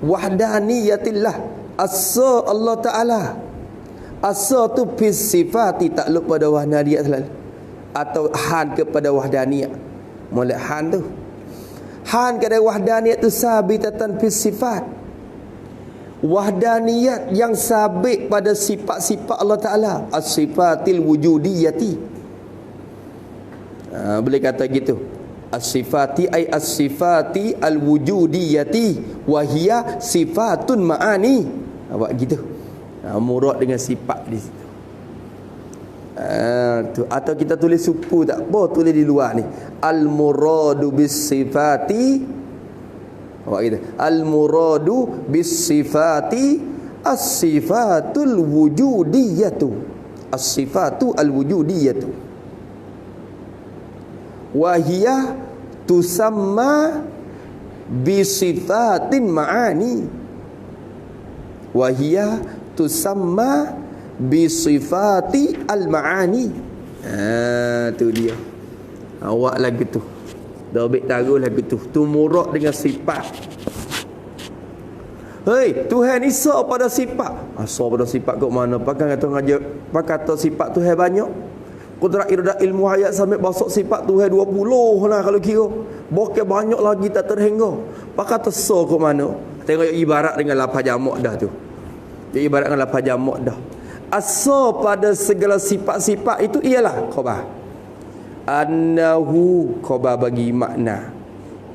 wahdaniyatillah, asa Allah Ta'ala. Asa tu fis sifati, takluk pada wahdaniyat selalu, atau han kepada wahdaniyat. Mulai han tu, han kepada wahdaniyat tu sabitatan fis sifat, wahdaniyat yang sabit pada sifat-sifat Allah Ta'ala, as-sifatil wujudiyati. Boleh kata gitu, as-sifati ay as-sifati al-wujudiyati wahia sifatun ma'ani. Awak gitu, murad dengan sifat di situ. Tu. Atau kita tulis suku tak apa, tulis di luar ni, al-muradu bis sifati. Awak gitu, al-muradu bis sifati as-sifatul wujudiyatu, as-sifatu al-wujudiyatu wahia tusamma bi sifatin ma'ani, wahia tusamma bi sifati al-ma'ani. Tu dia. Awak lagu tu dah ambil taruh lagu tu. Tu murad dengan sifat. Hei, Tuhan Isa pada sifat. Asa pada sifat kok mana? Pakai kata ngajar, pakai kata sifat Tuhan banyak. Qudrat irada ilmu hayat sampai basuk sifat Tuhan 20 lah kalau kira. Bukan banyak lagi tak terhingga. Pakai tersa kok mana? Tengok ibarat dengan lafaz jamak dah tu. Dia ibarat dengan lafaz jamak dah. Asa pada segala sifat-sifat itu ialah khabar. Annahu, khabar bagi makna,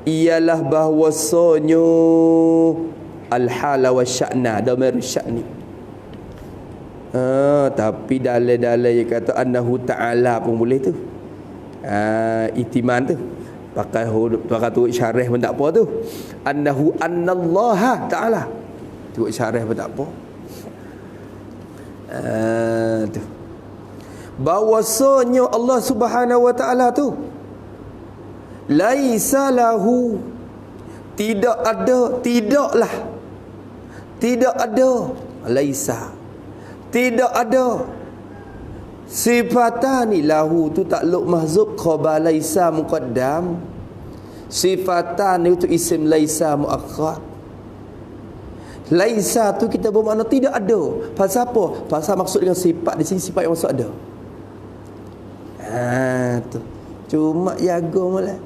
ialah bahwasanya al-hala wa sya'na, damir sya'ni. Tapi dalil-dalil yang kata annahu ta'ala pun boleh tu. Itiman tu pakai turut syarah pun tak apa tu. Annahu annallaha ta'ala, turut syarah pun tak apa. Tu bahwasanya Allah Subhanahu wa Ta'ala tu laisa lahu, tidak ada, tidaklah, tidak ada, laisa, tidak ada, sifatani lahu tu takluk mahzub, khabar laisa muqaddam, sifatani itu isim laisa muakhar. Laisa tu kita bermakna tidak ada. Pasal apa? Pasal maksud dengan sifat di sini, sifat yang maksud ada. Tu cuma jaga malah.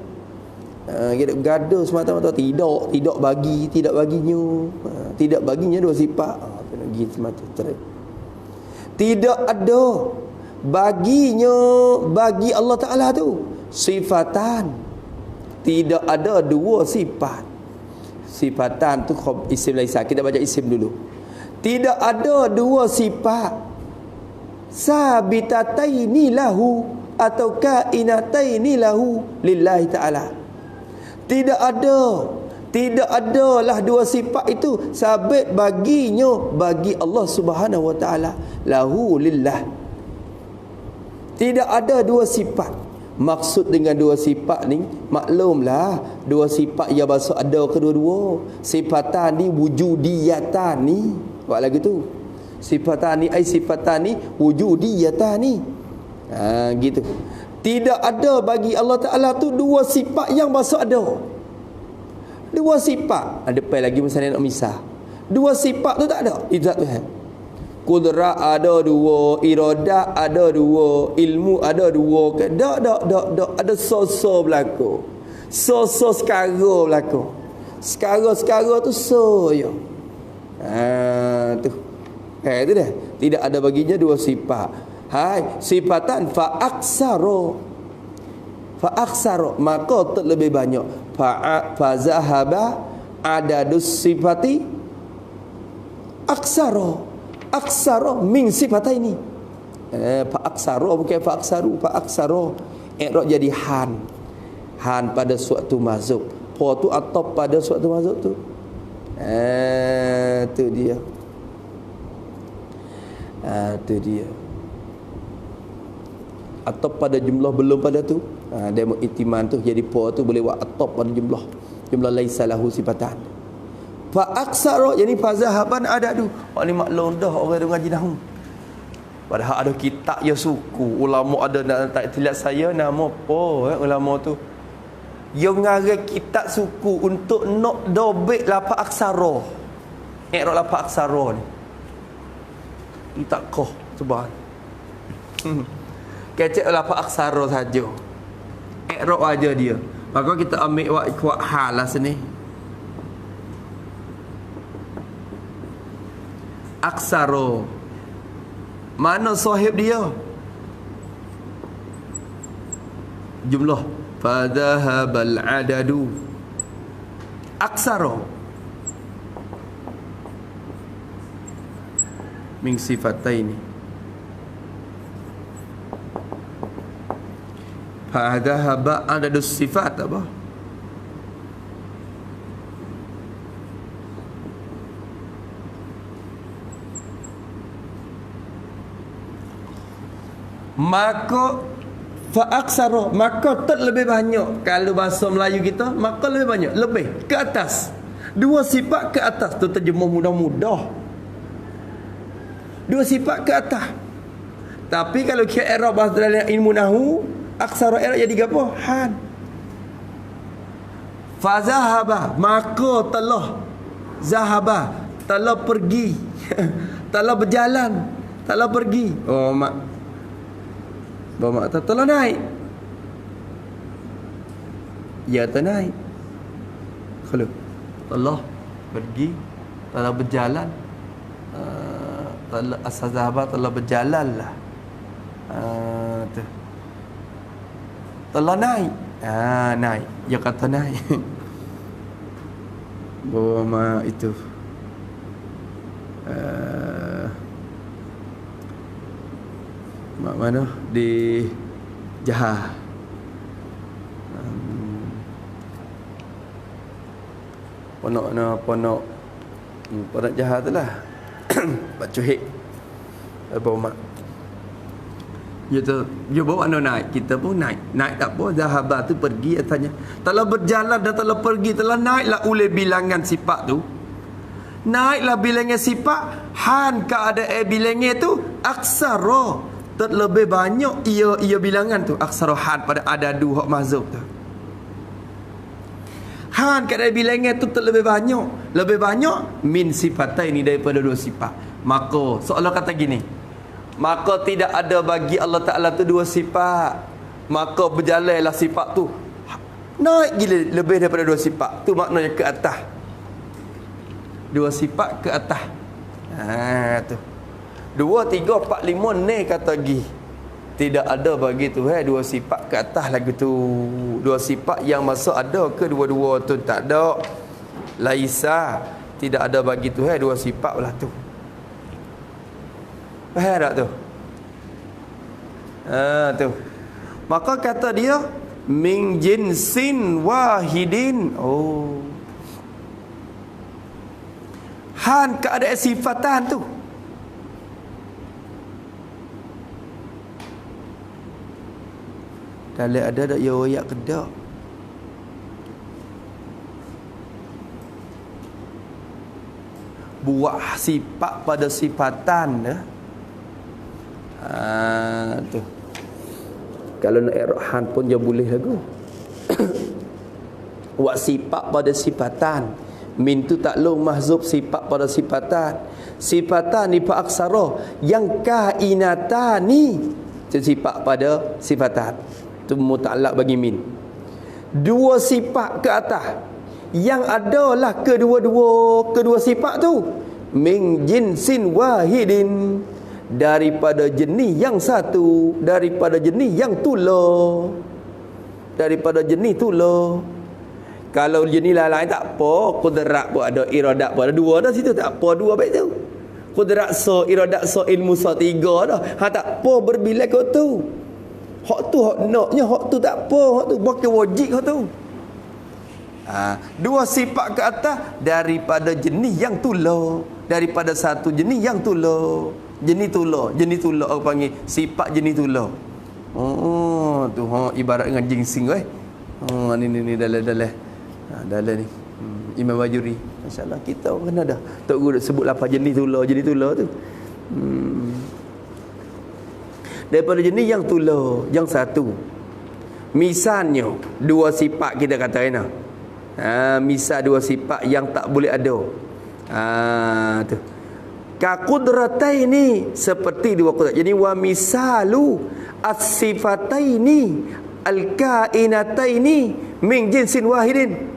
Kita gaduh semata-mata tidak baginya. Tidak baginya dua sifat. Kena gitu semata terus. Tidak ada baginya, bagi Allah Ta'ala tu sifatan. Tidak ada dua sifat. Sifatan tu isim laisa. Kita baca isim dulu. Tidak ada dua sifat sabitataini lahu atau kainataini lahu lillahi ta'ala. Tidak adalah dua sifat itu sabit baginya, bagi Allah Subhanahu wa ta'ala, lahu lillah. Tidak ada dua sifat. Maksud dengan dua sifat ni, maklumlah dua sifat yang bahasa ada kedua-dua. Sifatani wujudiyatani. Buat lagu tu. Sifatani ay sifatani wujudiyatani. Gitu. Tidak ada bagi Allah Ta'ala tu dua sifat yang bahasa ada. Dua sifat. Ada depan lagi misalnya nak misah. Dua sifat tu tak ada. Itu Tuhan. Kudrat ada dua, iradat ada dua, ilmu ada dua. Tak. Ada so-so berlaku. So-so sekarang berlaku. Sekarang tu so je. Tu. Itu dah. Tidak ada baginya dua sifat. Hai, sifatan fa'aksaro. Fa'aksaro, maka terlebih banyak. Fa'zahaba adadus sifati aksaro. Aksaro min sifat ini. Fa'aksaro bukan fa'aksaru. Fa'aksaro i'rab jadi han. Han pada suatu mazhab. Po tu atop pada suatu mazhab tu. Tu dia. Tu dia. Atop pada jumlah belum pada tu. Dia mengiktiman tu jadi po tu boleh buat atop pada jumlah laisa lahu sifatan. Fa aksara yani fa zahaban ada tu. Hak ni maklum dah orang ngaji nahwu. Padahal ada kitab ya suku, ulama ada tak terlihat saya nama apa ulama tu. Yang ngarang kitab suku untuk nak dobek lafaz aksara. I'rab lafaz aksara ni. Ni tak kah subhan. Kecek lafaz aksara saja. I'rab aja dia. Maka kita ambil kuat hal lah sini. Aksara. Mana sahib dia? Jumlah. Fadhahabal adadu. Aksara. Min sifataini. Fadhahaba adadu sifat apa? Maka fa'aksara, maka lebih banyak. Kalau bahasa Melayu kita, maka lebih banyak, lebih ke atas. Dua sifat ke atas tu terjemah mudah-mudah. Dua sifat ke atas. Tapi kalau kira i'rab bahasa dalam ilmu nahwu, aksara i'rab jadi apa? Han. Fa zahaba, maka telah zahaba, telah pergi. Telah berjalan, telah pergi. Oh mak bawa mak telah naik. Ya naik. Kalau telah pergi, telah berjalan, telah as-sahabat telah berjalan lah. Tu. Telah naik. Naik. Ya kata naik. Bawa mak itu. Mak mana di Jahar. Ponok Jahar tu lah. Pak Cuhik bawa mak. Dia bawa mana naik. Kita pun naik. Naik tak apa. Zahabah tu pergi katanya. Telah berjalan dan telah pergi. Telah naiklah oleh bilangan sifat tu. Naiklah bilangan sifat. Han keadaan bilangan tu aksara. Lebih banyak ia bilangan tu aksara han pada adadu hak mazhab tu. Han keadaan bilangan tu lebih banyak min sifataini daripada dua sifat. Maka soalan kata gini, maka tidak ada bagi Allah Ta'ala tu dua sifat, maka berjalanlah sifat tu naik gila lebih daripada dua sifat. Tu maknanya ke atas. Dua sifat ke atas. Tu 2, 3, 4, 5 ni kata gi. Tidak ada bagi Tuhan dua sifat ke atas lagi tu. Dua sifat yang masuk ada ke dua-dua tu tak ada. Laisa, tidak ada bagi Tuhan dua sifat lah tu. Faham tak tu? Tu. Maka kata dia min jinsin wahidin. Han keadaan sifatan tu. Kalau ada tak ya royak ke tak? Buat sifat pada sifatan dah. Tu. Kalau nak i'rab pun dia boleh lagu. Buat sifat pada sifatan. Min tu taklum mahzub sifat pada sifatan. Sifatan ni fa aksara yang kainatani sifat pada sifatan. Itu muta'allaq bagi min. Dua sifat ke atas yang adalah kedua sifat tu min jinsin wahidin, daripada jenis yang satu, daripada jenis yang tula, daripada jenis tula. Kalau jenis lain tak apa, qudrat pun ada, iradat pun ada, dua dah situ tak apa, dua baik tu. Qudrat so, iradat so, ilmu so, tiga dah. Tak apa berbilai kau tu. Hak tu hak naknya, hak tu tak apa, hak tu bukan wajib hak tu. Dua sifat ke atas daripada jenis yang tular, daripada satu jenis yang tular. Jenis tular orang panggil sifat jenis tular. Tu ibarat dengan jinsing ni dalam ni. Imam Bajuri, masya-Allah kita orang kena dah. Tok guru sebut lapar jenis tular tu. Daripada jenis yang tular, yang satu. Misalnya dua sifat kita kata kena. Misal dua sifat yang tak boleh ada. Tu. Ka qudrataini, seperti dua kudrat. Jadi wa misalu as-sifataini al-kainataini min jinsin wahidin.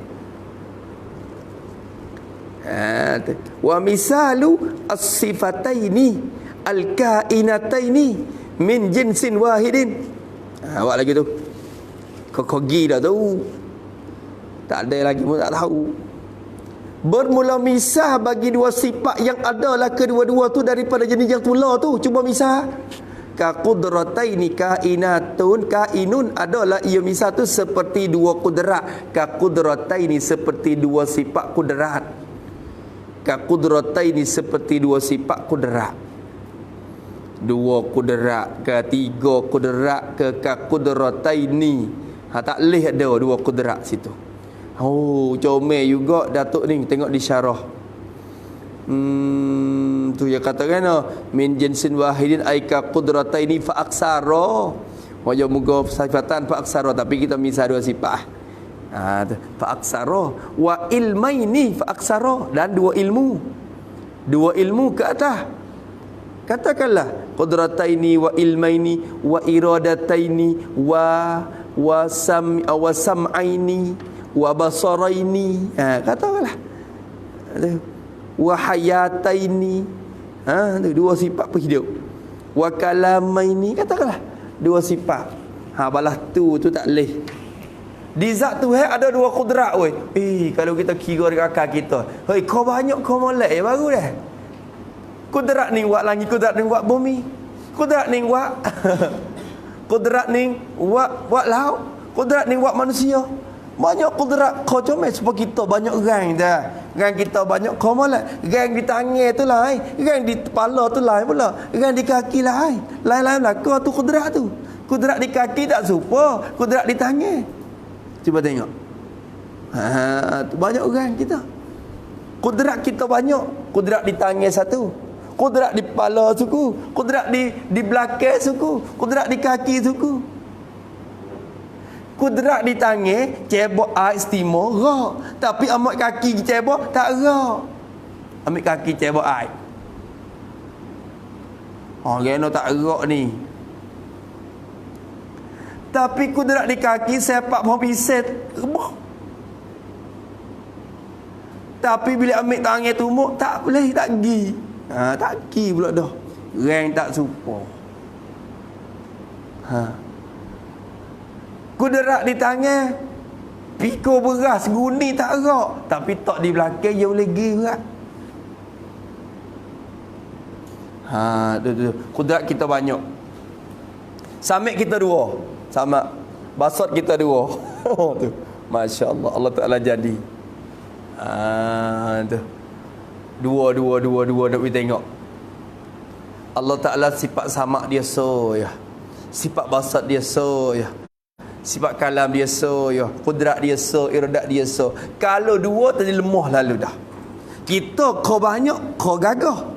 Wa misalu as-sifataini al-kainataini min jinsin wahidin. Awak lagi tu. Kau dah tu. Tak ada lagi pun tak tahu. Bermula misah bagi dua sifat yang adalah kedua-dua tu daripada jenis yang tular tu. Cuba misah. Ka qudrataini kainun adalah ia misah tu seperti dua kudrat. Ka qudrataini seperti dua sifat kudrat. Ka qudrataini seperti dua sifat kudrat. Dua kudrat ke tiga kudrat ke ka qudrataini. Tak boleh ada dua kudrat situ. Comel juga Datuk ni tengok di syarah. Tu yang katakan min jinsin wahidin aika qudrataini fa aksara. Wajah muga sifatan fa aksara, tapi kita misal dua sifat. Fa aksara wa ilmaini fa aksara, dan dua ilmu. Dua ilmu ke atas. Katakanlah qudrataini wa ilmaini wa iradataini wa sam'aini wa basaraini, katakanlah wa hayataini, dua sifat penghidup. Wa kalamaini, katakanlah dua sifat. Balas tu tak leh. Di zat Tuhan ada dua kudrat oi. Kalau kita kira dekat akal kita, kau banyak kau molek baru dah. Kudrat ni buat langit, kudrat ni buat bumi, kudrat ni buat kudrat ni buat laut, kudrat ni buat manusia. Banyak kudrat kau comel sebab kita banyak gang dah. Gang kita banyak kau molek. Gang di tangan tu lain, gang di kepala tu lain pula, gang di kaki lain. Lain-lain lah kau tu kudrat tu. Kudrat di kaki tak serupa kudrat di tangan. Cuba tengok. Banyak orang kita. Kudrat kita banyak. Kudrat di tangan satu, kudrat di kepala suku, kudrat di belakang suku, kudrat di kaki suku. Kudrat di tangan cebok air istimewa rak, tapi ambil kaki cebok tak rak. Ambil kaki cebok air, kena tak rak ni. Tapi kudrat di kaki sepak mau piset rebah. Tapi bila ambil tangan tumuk tak boleh, tak gi. Tak gi pula dah. Rang tak serupa. Kudrat di tangan pikul beras guni tak rak, tapi tak di belakang dia boleh gi berat. Tu. Kudrat kita banyak. Samit kita dua. Sama basot kita dua. Tu. Masya-Allah, Allah Taala jadi. Tu. Dua nak pergi tengok. Allah Taala sifat sama dia ya. Sifat basat dia ya. Sifat kalam dia ya. Kudrat dia iradat dia Kalau dua tadi lemah lalu dah. Kita kau banyak, kau gagah.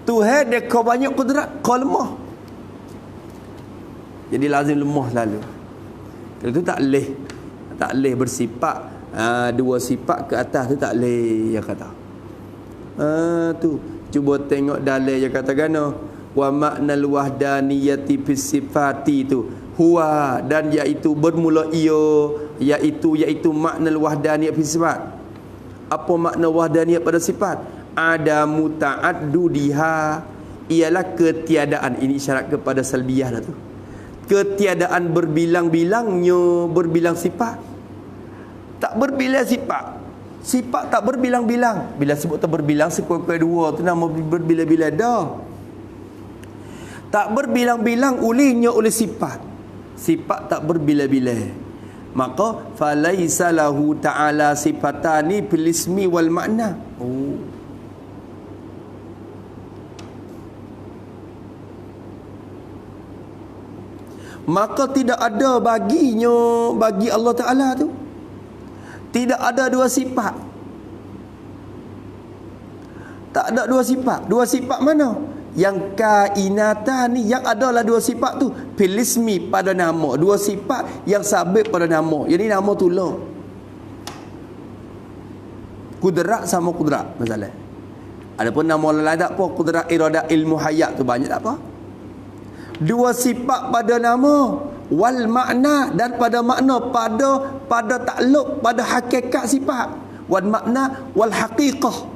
Tuhan dia kau banyak kudrat, kau lemah. Jadi lazim lemah lalu. Kalau tu tak leh bersifat dua sifat ke atas tu tak leh, dia kata. Tu cuba tengok dalil dia kata gano wa maknal wahdaniyati fis sifati tu huwa, dan iaitu bermula iaitu maknal wahdaniyah fis sifat. Apa makna wahdaniyah pada sifat? Ada muta'addudiha, ialah ketiadaan. Ini isyarat kepada salbiyah dah tu. Ketiadaan berbilang-bilangnya, berbilang sifat. Tak berbilang sifat. Sifat tak berbilang-bilang. Bila sebut tak berbilang, sekurang-kurang dua tu nama berbilang-bilang dah. Tak berbilang-bilang olehnya oleh sifat. sifat tak berbila-bila. Maka falaisa lahu ta'ala sifatani fil ismi wal makna. Maka tidak ada baginya, bagi Allah Ta'ala tu, tidak ada dua sifat. Tak ada dua sifat. Dua sifat mana? Yang kainatan ni, yang adalah dua sifat tu fil ismi, pada nama. Dua sifat yang sabit pada nama. Jadi nama tu lah. Kudrat sama kudrat masalah. Adapun nama lain tak apa. Kudrat, iradat, ilmu, hayat tu banyak tak apa. Dua sifat pada nama, wal makna, dan pada makna, pada takluk, pada hakikat sifat. Wal makna wal haqiqah.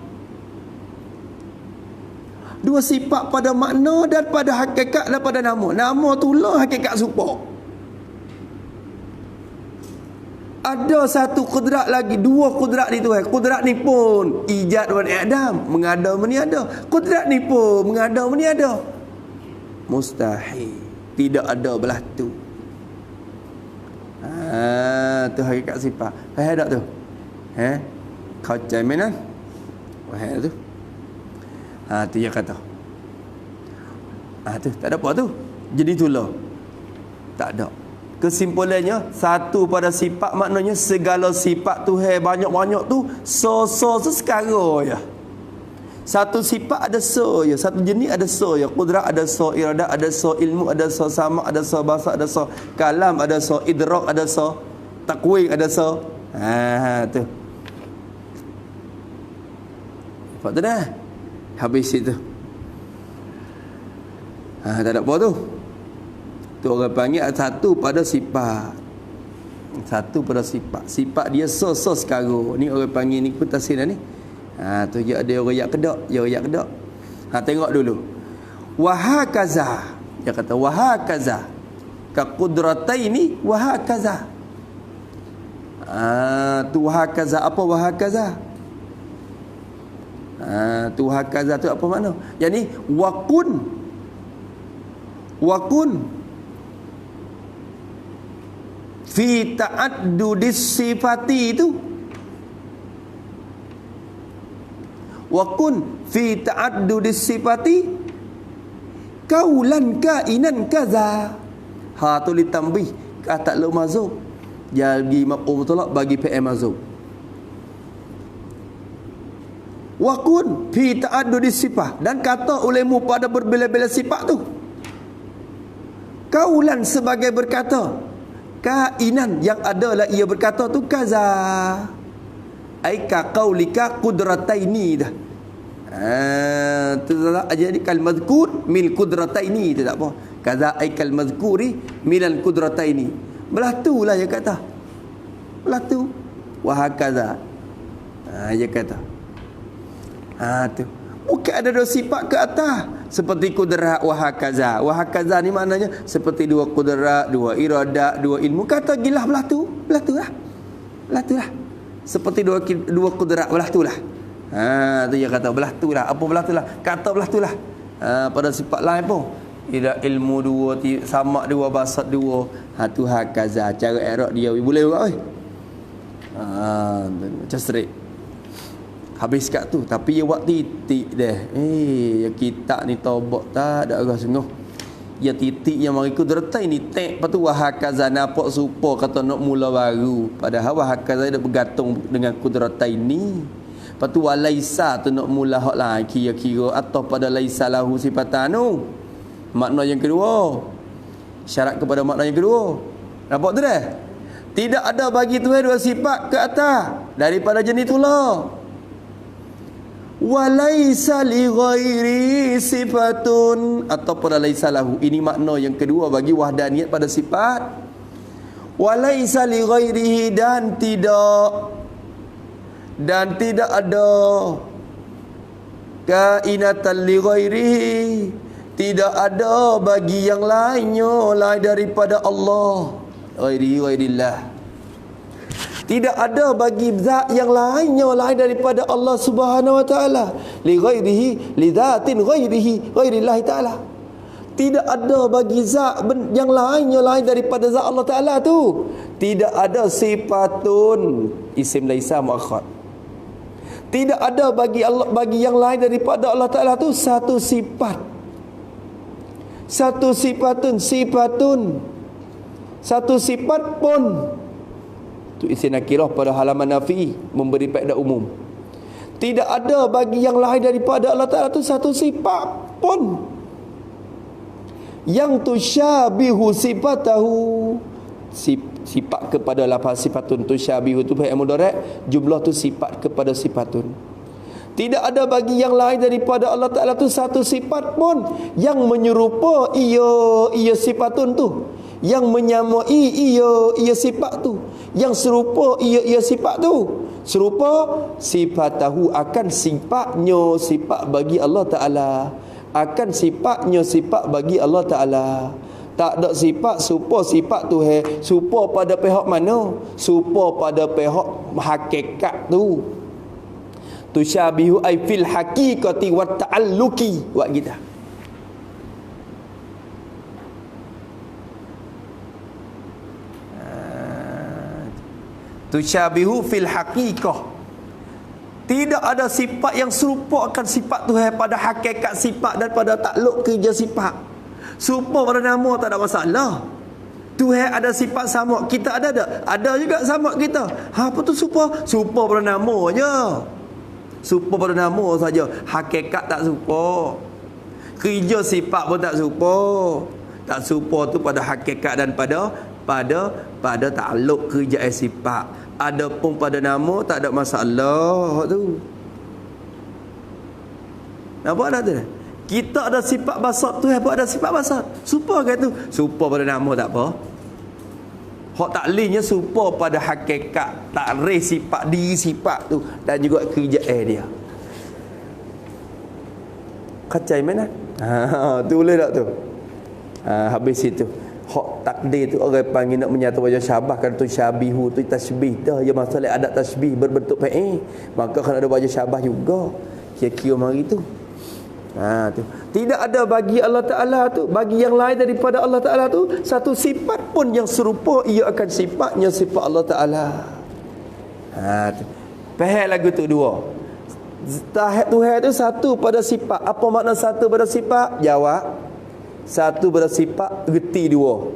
Dua sifat pada makna dan pada hakikat dan pada nama. Nama tu lah hakikat serupa. Ada satu kudrat lagi, dua kudrat ni Tuhan. Kudrat ni pun ijad dan i'dam, mengada meniada. Kudrat ni pun mengada meniada. Mustahil. Tidak ada belah tu. Tu hakikat sifat. Faham tak tu? Kau cai-mainan? Faham tu? Tu yang kata. Tu tak ada apa tu. Jadi itulah. Tak ada. Kesimpulannya, satu pada sifat, maknanya segala sifat Tuhan banyak-banyak tu so sesekara ya. Satu sifat ada so ya, satu jenis ada so ya. Qudrat ada so, iradat ada so, ilmu ada so, sama ada so, bahasa ada so, kalam ada so, idrak ada so, takwin ada so. Tu. Nampak tu dah. Habis itu. Tak ada apa tu. Tu orang panggil satu pada sifat. Satu pada sifat. Sifat dia so sekarang. Ni orang panggil ni pun tafsir ni. Tu dia ada royak kedak, royak kedak. Tengok dulu. Wahakaza. Dia kata wahakaza. Ka qudrataini wahakaza. Tu wahakaza, apa wahakaza? Tu hakaza tu apa makna? Yani wakun fi ta'addudis sifati itu. Wakun fi ta'addudis sifati kaulan kainan kaza. Tu ditambih kata lu mazub. Jadi maf'ul mutlaq bagi PM mazub. Wakun fi ta'addudis sifat, dan kata ulemu pada berbeza-beza sifat tu. Kaulan sebagai berkata, kainan yang adalah ia berkata tu kaza. Ai ka qaulika qudrataini dah. Tu jadi kal mazkur mil qudrataini tu tak apa. Kaza ai kal mazkuri milal qudrataini. Belah tu lah dia kata. Belah tu. Wa hakaza. Dia kata. Tu. Bukan ada dua sifat ke atas. Seperti kudrat wahakaza. Wahakaza ni maknanya seperti dua kudrat, dua iradat, dua ilmu. Kata gilah belah tu lah. Belah tu lah. Seperti dua kudrat belah tu lah. Tu dia kata belah tu lah. Apa belah tu lah? Kata belah tu lah. Pada sifat lain pun. Ida ilmu dua, sama dua, basat dua. Tu hakaza. Cara i'rab dia boleh juga oi. Macam straight. Habis kat tu. Tapi dia buat titik dah. Ya kitab ni taubat tak ada arah sungguh. Ya titik yang mari kudratai ni tek. Lepas tu wahakaza nampak serupa kata nak mula baru. Padahal wahakaza dia bergantung dengan kudratai ni. Lepas tu walaisa tu nak mula hak lah. Kira-kira atau pada laisa lahu sifatanu. Makna yang kedua. Syarat kepada makna yang kedua. Nampak tu dah? Tidak ada bagi Tuhan dua sifat ke atas daripada jenis tu lah. Walaisa li ghairi sifatun, atau pada laisa lahu. Ini makna yang kedua bagi wahdaniyat pada sifat. Walaisa li ghairihi, dan tidak ada kainatan li ghairihi, tidak ada bagi yang lainnya lain daripada Allah. Ghairillah. Tidak ada bagi zat yang lainnya lain daripada Allah Subhanahu wa taala. Li ghairihi li dzatin ghairihi ghairillah taala. Tidak ada bagi zat yang lain daripada zat Allah Ta'ala tu. Tidak ada sifatun isim laisa muakhar. Tidak ada bagi Allah, bagi yang lain daripada Allah Ta'ala tu satu sifat. Satu sifatun. Satu sifat pun. Tu isim nakirah pada halaman nafi, memberi faedah umum. Tidak ada bagi yang lain daripada Allah Ta'ala tu satu sifat pun yang tusyabihu sifatahu. Sifat kepada lafaz sifatun, tusyabihu tu fi'il mudhari', jumlah tu sifat kepada sifatun. Tidak ada bagi yang lain daripada Allah Ta'ala tu satu sifat pun yang menyerupa ia sifatun tu, yang menyamai ia sifat tu, yang serupa ia sifat tu. Serupa sifatahu akan sifatnya sifat bagi Allah Ta'ala, akan sifatnya sifat bagi Allah Ta'ala. Tak ada sifat serupa sifat tu serupa pada pihak mana? Serupa pada pihak hakikat tu. Tusyabihu ay fil haqiqati wa ta'alluqi wa kita. Tusyabihu fil haqiqah. Tidak ada sifat yang serupa akan sifat tu pada hakikat sifat dan pada takluk kerja sifat. Serupa pada nama tak ada masalah. Tuhan ada sifat sama, kita ada tak? Ada juga sama kita. Apa tu serupa? Serupa pada nama je. Serupa pada nama saja. Hakikat tak serupa. Kerja sifat pun tak serupa. Tak serupa tu pada hakikat dan pada takluk kerja sifat. Adapun pada nama tak ada masalah tu. Nampak tak tu? Kita ada sifat basat tu, apa ada sifat basat. Serupa ke tu? Serupa pada nama tak apa. Hak taklilnya serupa pada hakikat, takrif sifat diri sifat tu dan juga kerja dia. Kacai mana? Tu boleh tak tu? Habis itu. Hak takdir tu orang panggil nak menyatu wajah syabah, kan tu syabihu tu tasbih dah. Ya masalah ada tasbih berbentuk fa'il. Maka kan ada wajah syabah juga. Kira-kira mari tu. Tu. Tidak ada bagi Allah Ta'ala tu, bagi yang lain daripada Allah Ta'ala tu satu sifat pun yang serupa ia akan sifatnya sifat Allah Ta'ala. Faham lagu tu dua. Tuhan tu satu pada sifat. Apa makna satu pada sifat? Jawab. Satu pada sifat, reti dua.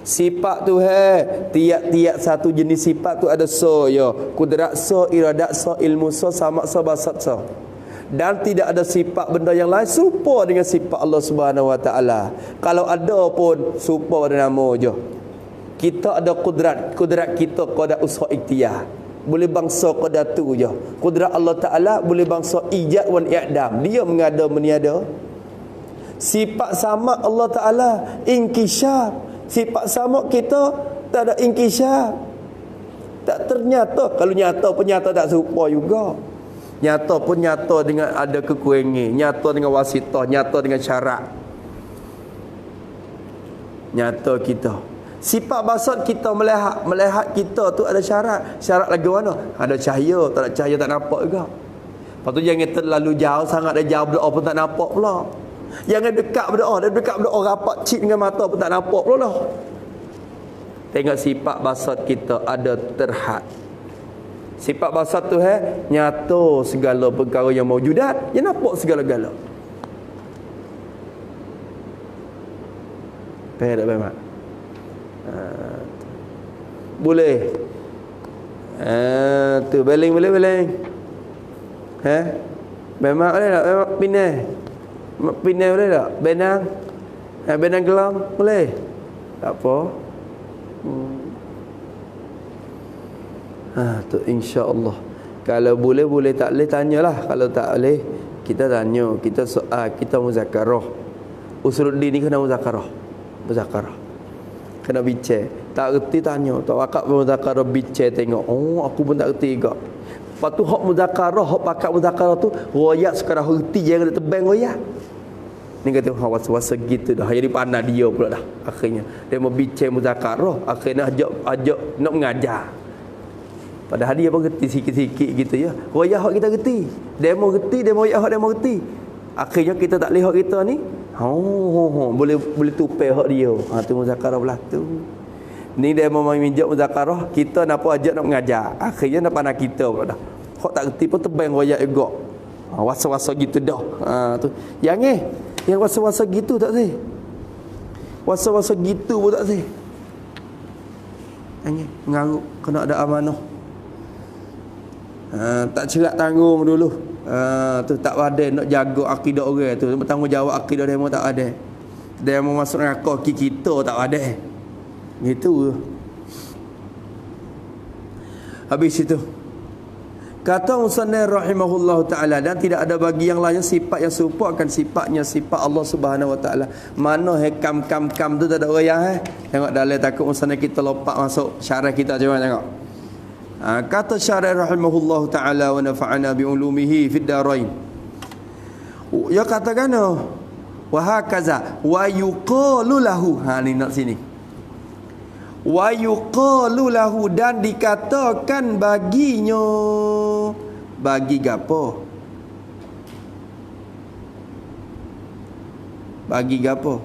Sifat Tuhan, tiap-tiap satu jenis sifat tu ada so ya. Kudrat so, iradat so, ilmu so, samak so, basat so. Dan tidak ada sifat benda yang lain serupa dengan sifat Allah Subhanahu Wa Taala. Kalau ada pun serupa pada nama je. Kita ada kudrat kita qadar usaha ikhtiar. Boleh bangsa qadar tu je. Kudrat Allah Taala boleh bangsa ijad wal i'dam. Dia mengada meniada. Sifat sama Allah Taala inkishaf. Sifat sama kita tak ada inkishaf. Tak ternyata. Kalau nyata pun nyata tak serupa juga. Nyata pun nyata dengan ada kekurangan, nyata dengan wasitah, nyata dengan syarat. Nyata kita. Sifat basat kita melihat kita tu ada syarat. Syarat lagi mana? Ada cahaya, tak ada cahaya tak nampak juga. Lepas tu jangan terlalu jauh sangat, dah jauh berdoa pun tak nampak pula. Jangan dekat berdoa, dah dekat berdoa rapat cip dengan mata pun tak nampak pula lah. Tengok sifat basat kita ada terhad. Sifat basat tu nyata segala perkara yang maujudat, yang nampak segala-gala. Faham tak Mak? Boleh. Tu baling boleh baling. Memang boleh tak? Memang pinai boleh tak? Benang. Benang gelang boleh. Tak apa. Tu insya-Allah. Kalau boleh tak boleh tanyalah. Kalau tak boleh kita tanya, kita soal, kita muzakarah. Usuluddin ni kena muzakarah. Kena bincang. Tak reti tanya, tak wakak muzakarah bincang tengok. Oh, aku pun tak reti juga. Lepas tu hak muzakarah, hak pakat muzakarah tu royak sekarang reti jangan tebang royak. Ni kata was-was gitu dah. Jadi pandai dia pula dah. Akhirnya dia mau bincang muzakarah, akhirnya ajak nak mengajar. Padahal dia pun reti sikit-sikit gitu ya. Royak hak kita reti. Dia mau reti, dia mau royak hak dia mau reti. Akhirnya kita tak lihat kita ni, Boleh tupai hak dia. Tu muzakarah belah tu. Ni dia mau minjak muzakarah, kita nak apa ajak nak mengajar. Akhirnya nak pandang kita pula dah. Hak tak reti pun tebang royak juga. Wasa-wasa gitu dah. Tu. Yang wasa-wasa gitu tak sih? Wasa-wasa gitu pun tak sih. Ngaruk kena ada amanah. Tak cerak tanggung dulu. Tu tak ada nak jaga akidah orang tu, bertanggungjawab akidah demo tak ada. Dia mau masuk neraka kita tak ada. Gitu. Habis itu kata musannif rahimahullahu taala, dan tidak ada bagi yang lain sifat yang serupa akan sifatnya sifat Allah Subhanahu wa taala. Mana kam tu tak ada orang tengok dalam takut musannif kita lompat masuk syarah kita macam mana tengok. Kata syarah rahimahullahu taala wa nafa'ana bi ulumihi fid darain. Ya katakan wa hakaza wa yuqalu lahu. Ni nak sini. Wa yuqalu lahu, dan dikatakan baginya. Bagi gapo? Bagi gapo?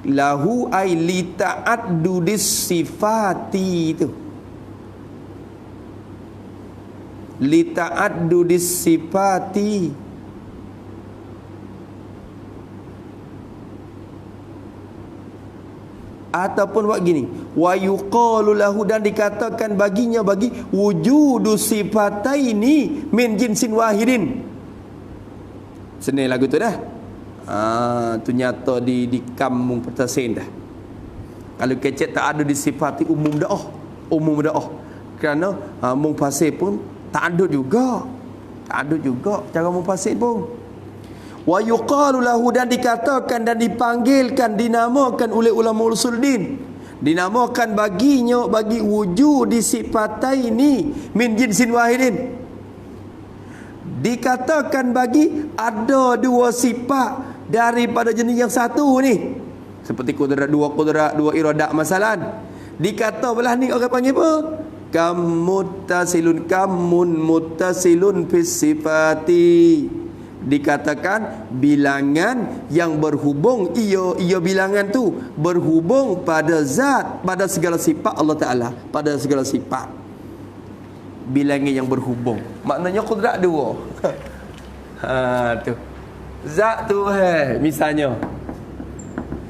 Lahu ay li ta'addudis sifati itu. Li ta'addudis sifati. Ataupun buat gini, wa yuqalu lahu, dan dikatakan baginya bagi wujudu sifataini min jinsin wahidin. Senang lagu tu dah. Tu nyata di kampung Petasin dah. Kalau kecek tak ada di sifati umum dah. Kerana mung pasir pun tak ada juga. Cara mung pasir pun. Wa yuqalu lahu, dan dikatakan dan dipanggilkan, dinamakan oleh ulama usuluddin, dinamakan baginya bagi wujud sifataini min jinsin wahidin. Dikatakan bagi ada dua sifat daripada jenis yang satu ni. Seperti kudrat, dua iradat masalan. Dikata belah ni orang panggil apa? Kamun muttasilun fis sifati. Dikatakan bilangan yang berhubung, ia bilangan tu berhubung pada zat, pada segala sifat Allah Ta'ala, pada segala sifat. Bilangan yang berhubung, maknanya kudrat dua. Tu zat tu misalnya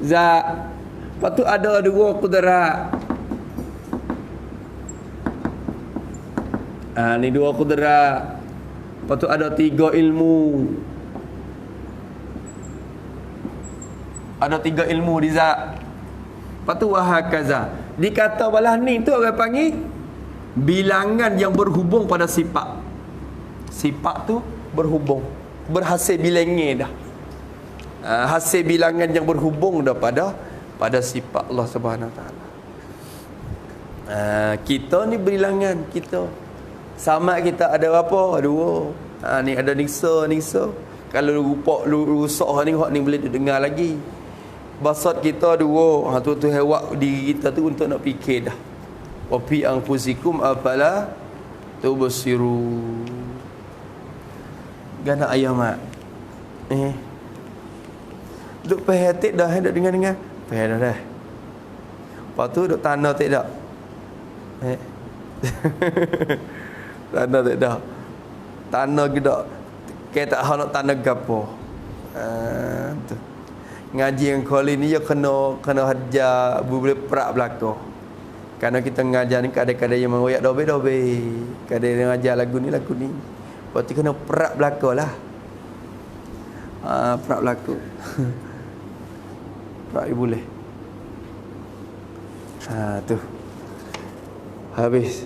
zat, lepas tu ada dua kudrat. Ni dua kudrat. Lepas tu ada tiga ilmu. Ada tiga ilmu di zat. Lepas tu wahakaza. Dikata balah ni tu orang panggil bilangan yang berhubung pada sifat. Sifat tu berhubung, berhasil bilangan dah. Hasil bilangan yang berhubung dah pada sifat Allah Subhanahu Wa Taala. Kita ni bilangan kita. Sama kita ada berapa? Dua. Ni ada niksa. Kalau rusak ni hak ni boleh dengar lagi. Basat kita dua. Tu hewak diri kita tu untuk nak fikir dah. Wa fi anfusikum afala tubsiru. Gana ayah mak. Duk perhatik dah dengar. Perhatik dah. Lepas tu duk tanda tak dak. Tanda tak dah. Tanda kita tak nak tanda gapo. Tu. Ngaji yang kali ni ya kena hajar boleh perak belaka. Kerana kita ngajar ni kadang-kadang yang mengoyak dobe-dobe. Kadang yang ngajar lagu ni. Lepas tu kena perak belaka lah. Perak belaka. Perak boleh. Tu. Habis.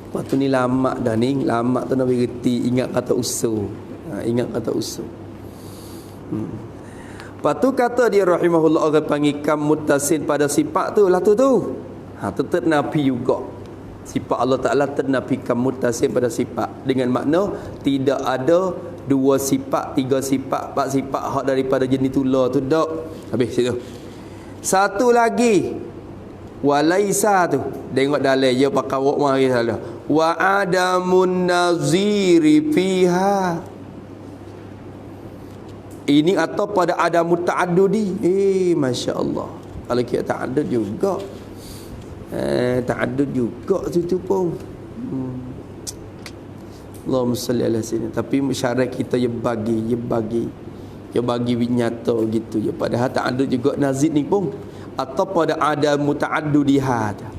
Lepas tu ni lamak dah ni. Lamak tu nak berhenti. Ingat kata usul. Lepas tu kata dia rahimahullah, orang panggil kam muttasil pada sifat tu lah tu. Tetap nafi juga. Sifat Allah Ta'ala ternafi kam muttasil pada sifat. Dengan makna tidak ada dua sifat, tiga sifat, empat sifat hak daripada jenis tulah tu tak. Habis situ. Satu lagi walaisa tu. Tengok dalam dia pakai wak mari salah. wa adamun naziri fiha. Ini atau pada adamut ta'addudi. Masya Allah. Kalau kita ta'addud juga, ta'addud juga situ pun. Allahumma salli ala sayyidina. Tapi syarat kita ya bagi nyata gitu je. Padahal ta'addud juga nazid ni pun, atau pada adamut ta'addudi hada.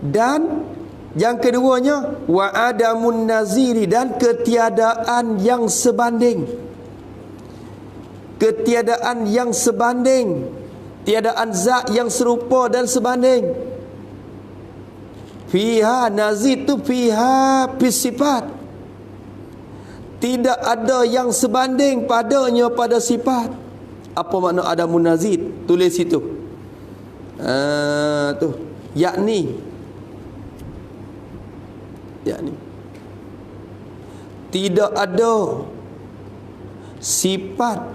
Dan yang keduanya, wa adamun naziri, dan ketiadaan yang sebanding. Ketiadaan yang sebanding, tiadaan zat yang serupa dan sebanding. Fiha, nazid tu fiha sifat. Tidak ada yang sebanding padanya pada sifat. Apa makna adamun nazid? Tulis situ. Tu yakni tidak ada sifat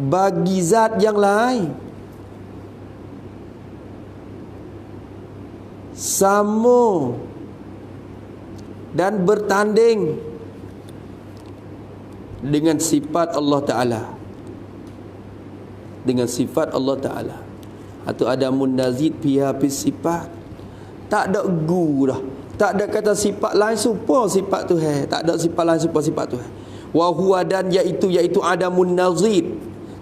bagi zat yang lain sama dan bertanding dengan sifat Allah Ta'ala. Dengan sifat Allah Ta'ala. Atau adamun nazid fiha sifat. Tak ada gu dah. Tak ada kata sifat lain serupa sifat Tuhan. Tak ada sifat lain serupa sifat Tuhan. Wa huwa, dan iaitu adamun nazid.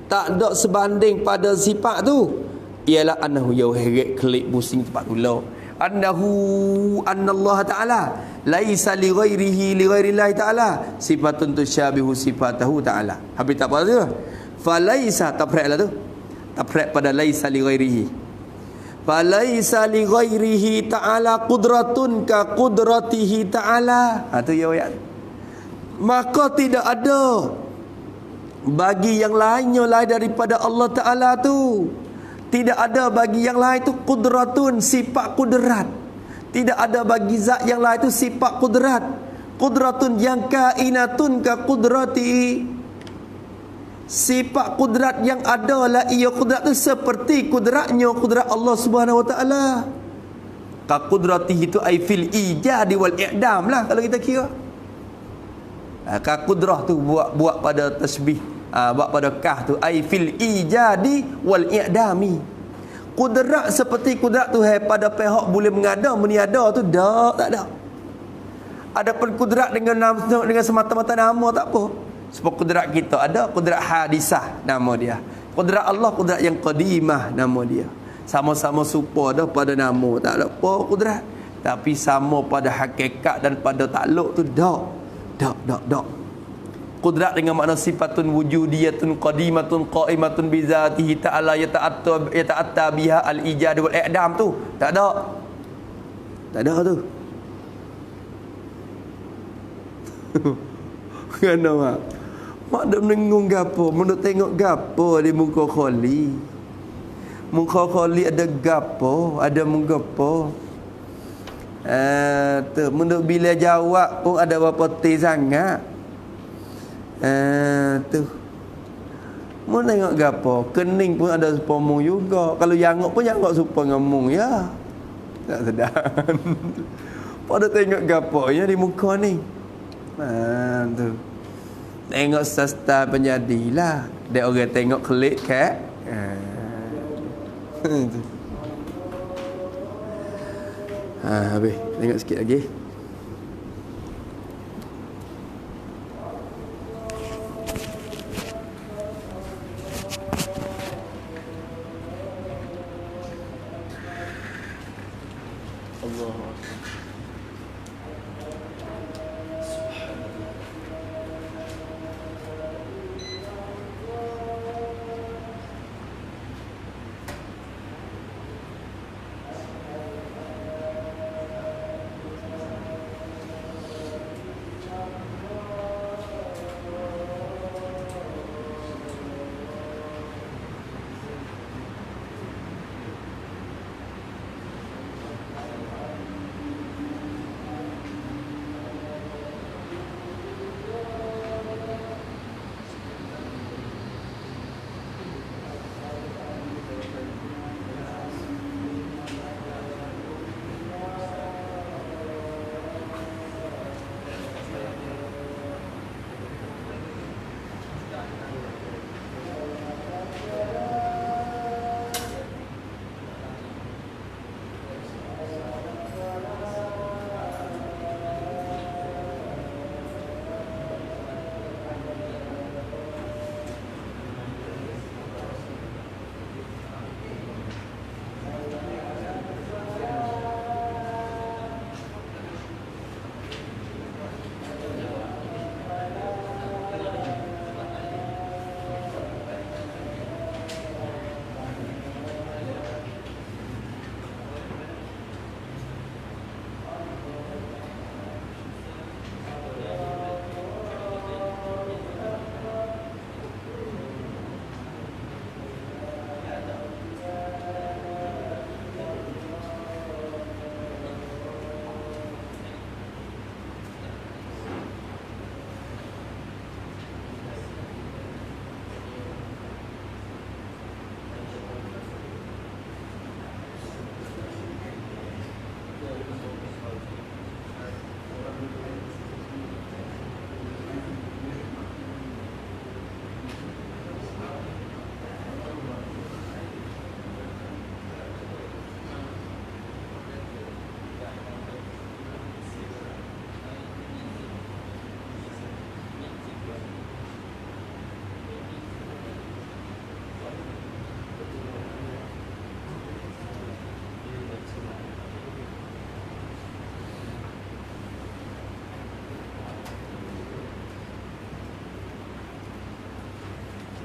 Tak ada sebanding pada sifat tu. Ialah annahu, ya heret klik pusing tempat pula. Anallah Ta'ala laisa li ghairillahi ta'ala sifatun tusyabihu sifatahu ta'ala. Habis tak apa tu? Falaisa, tak perak lah tu. Tak perak pada laisa li ghairihi. Falaisa li ghairihi ta'ala qudratun ka qudratihi ta'ala. Tu ya ayat. Maka tidak ada bagi yang lainnya lain daripada Allah Ta'ala tu. Tidak ada bagi yang lain tu qudratun, sifat kudrat. Tidak ada bagi zat yang lain tu sifat kudrat. Qudratun yang kainatun ka qudrati. Sifat kudrat yang ada lah ia kudrat tu seperti kudratnya kudrat Allah Subhanahu Wa Ta'ala. Ka qudratihi tu ai fil ijadi wal i'dam lah kalau kita kira. Ka kudrah tu buat pada tasbih, buat pada kah tu ai fil ijadi wal i'dami. Kudrat seperti kudrat Tuhan pada pihak boleh mengada meniada tu tak ada. Adapun kudrat dengan semata-mata nama tak apa. Sebab kudrat kita ada kudrat hadisah nama dia. Kudrat Allah kudrat yang qadimah nama dia. Sama-sama serupa dah pada nama, tak ada apa kudrat. Tapi sama pada hakikat dan pada takluk tu dak. Kudrat dengan makna sifatun wujudiyatun qadimatun qaimatun bi zatihi ta'ala yata'atta biha al-ijad wal i'dam tu tak ada. Tak ada tu. Kena mak. Mak dak menengung gapo, menuk tengok gapo di muka khali. Muka khali ada gapo, ada muka apa. Tu menuk bila jawab pun ada berapa ti sangat. Tu mau tengok gapo, kening pun ada sepomong juga. Kalau yangok pun yangok supa ngomong ya. Tak sedar. Pada tengok gapo ya di muka ni. Tu. Tengok sasta penjadilah. Dia orang tengok kelik kat. Tu. Habis. Tengok sikit lagi.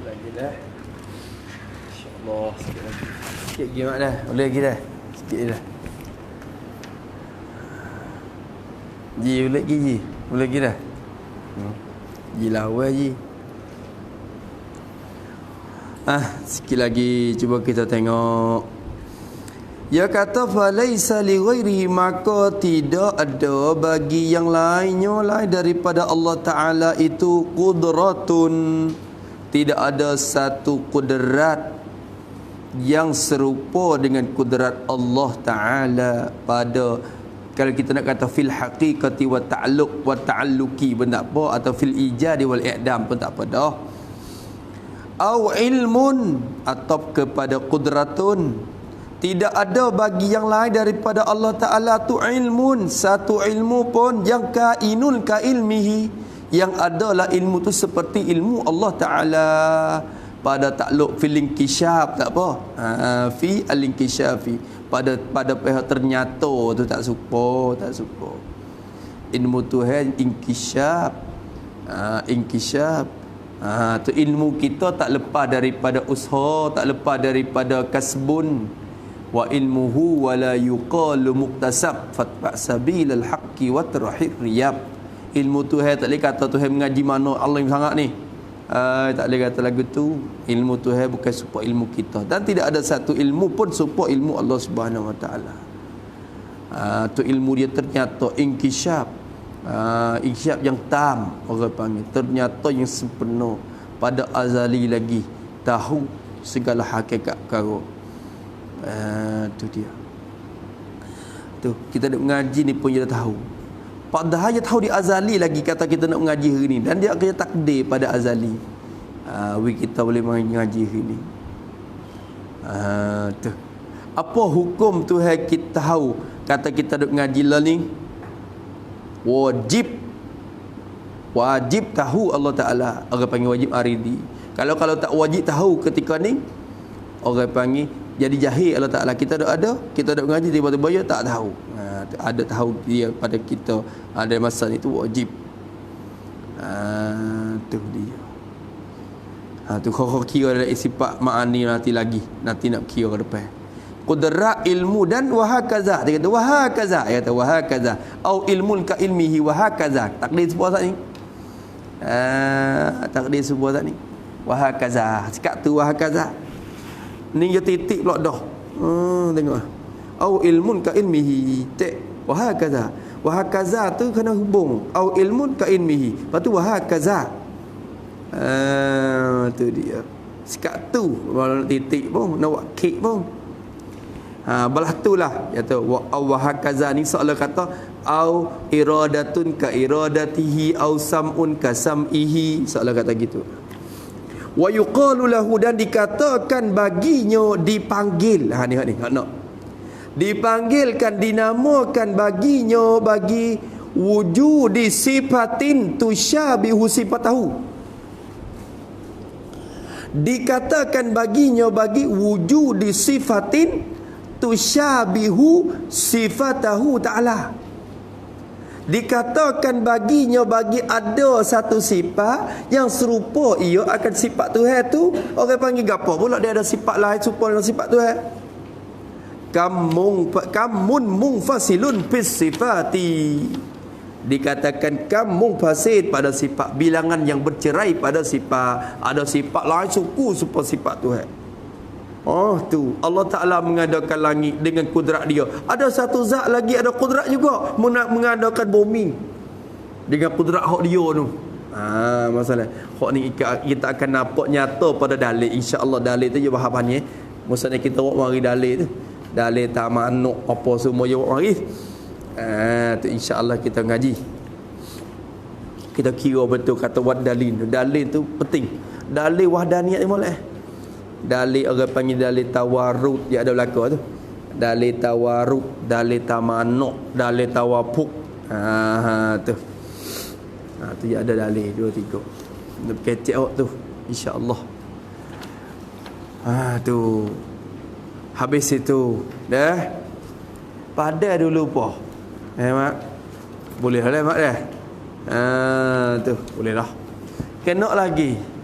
lagi dah. InsyaAllah sikit lagi. Sikit lagi mak dah. Boleh lagi dah. Sikit dah. Ji boleh lagi Ji. Boleh lagi dah. Ji lawa Ji. Sikit lagi cuba kita tengok. Ya kata falaisa li ghairihi, maka tidak ada bagi yang lainnya lain daripada Allah Ta'ala itu qudratun, tidak ada satu kudrat yang serupa dengan kudrat Allah Ta'ala pada, kalau kita nak kata fil haqiqati wa ta'alluq wa ta'alluqi pun tak apa, atau fil ijadi wal i'dam pun tak apa dah. Au ilmun, atau kepada qudratun, tidak ada bagi yang lain daripada Allah Ta'ala tu ilmun, satu ilmu pun yang kainun ka ilmihi, yang adalah ilmu tu seperti ilmu Allah Ta'ala pada takluk fil inkishaf tak apa, fi al-inkishafi, pada pihak ternyata tu tak serupa, tak serupa. Ilmu Tuhan inkishaf, inkishaf, tu ilmu kita tak lepas daripada usaha, tak lepas daripada kasbun. Wa ilmuhu wa la yuqalu muktasab fatba sabilal haqqi wa tarhir riyab. Ilmu Tuhan tak boleh kata Tuhan mengaji mana alim sangat ni, tak boleh kata lagu tu. Ilmu Tuhan bukan serupa ilmu kita, dan tidak ada satu ilmu pun serupa ilmu Allah Subhanahu Wa Taala. Tu ilmu dia ternyata inkishaf, inkishaf yang tam, orang panggil ternyata yang sempurna, pada azali lagi tahu segala hakikat perkara. Tu dia. Tu kita nak mengaji ni pun dia dah tahu. Padahal dia tahu di azali lagi kata kita nak mengaji hari ni, dan dia akan takdir pada azali. Kita boleh mengaji hari ni. Tu. Apa hukum Tuhan kita tahu kata kita nak mengaji lah ni? Wajib tahu Allah Ta'ala. Orang panggil wajib aridi. Kalau tak wajib tahu ketika ni, orang panggil jadi jahil Allah Ta'ala. Kita ada mengaji, tiba-tiba dia tak tahu. Ada tahu dia pada kita ada masa itu wajib. Tu dia. Tu kau kira dari sifat ma'ani nanti lagi. Nanti nak kira ke depan. Qudrat ilmu dan wahakaza. Dia kata wahakaza. Dia kata wahakaza. Au ilmun ka ilmihi wahakaza. Takdir sebuah saat ni. Takdir sebuah saat ni. Wahakaza. Sekat tu wahakaza. Ni dia titik pula dah. Tengok. Au ilmun ka ilmihi. Wahakaza. Wahakaza tu kena hubung. Au ilmun ka ilmihi. Lepas tu wahakaza. Tu dia. Sekat tu. Kalau nak titik pun. Nak buat kek pun. Belah tu lah. Kata wahakaza ni seolah kata au iradatun ka iradatihi au sam'un ka sam'ihi. Seolah kata gitu. Wa yuqalu lahu, dan dikatakan baginya dipanggil. Ni nak dipanggilkan, dinamakan baginya, bagi wujudi sifatin tusyabihu sifatahu. Dikatakan baginya bagi wujudi sifatin tusyabihu sifatahu ta'ala. Dikatakan baginya bagi ada satu sifat yang serupa ia akan sifat Tuhan tu. Orang panggil gapo pula dia ada sifat lain serupa dengan sifat Tuhan. Kamun munfasilun fis sifati. Dikatakan kamun fasid pada sifat, bilangan yang bercerai pada sifat. Ada sifat lain suku serupa sifat Tuhan. Tu Allah Ta'ala mengadakan langit dengan kudrat dia. Ada satu zat lagi ada kudrat juga mengadakan bumi dengan kudrat hak dia tu. Masalah hak ni kita akan nampak nyata pada dalil. InsyaAllah dalil tu je bahapannya. Maksudnya kita buat mari dalil tu, dalil tamanuk apa semua je buat mari. Tu insyaAllah kita ngaji, kita kira betul kata wad dalil. Dalil tu penting. Dalil wahdaniyat ni boleh. Dalil orang panggil dalil tawarud, dia ada belaka tu. Dalil tawarud, dalil tamanuk, dalil tawafuk. Tu. Tu dia ada dalil 2 3. Nak kecek awak tu insya-Allah. Tu. Habis itu dah. Pada dulu po. Mak. Boleh lah mak dah. Tu, boleh lah. Kena lagi.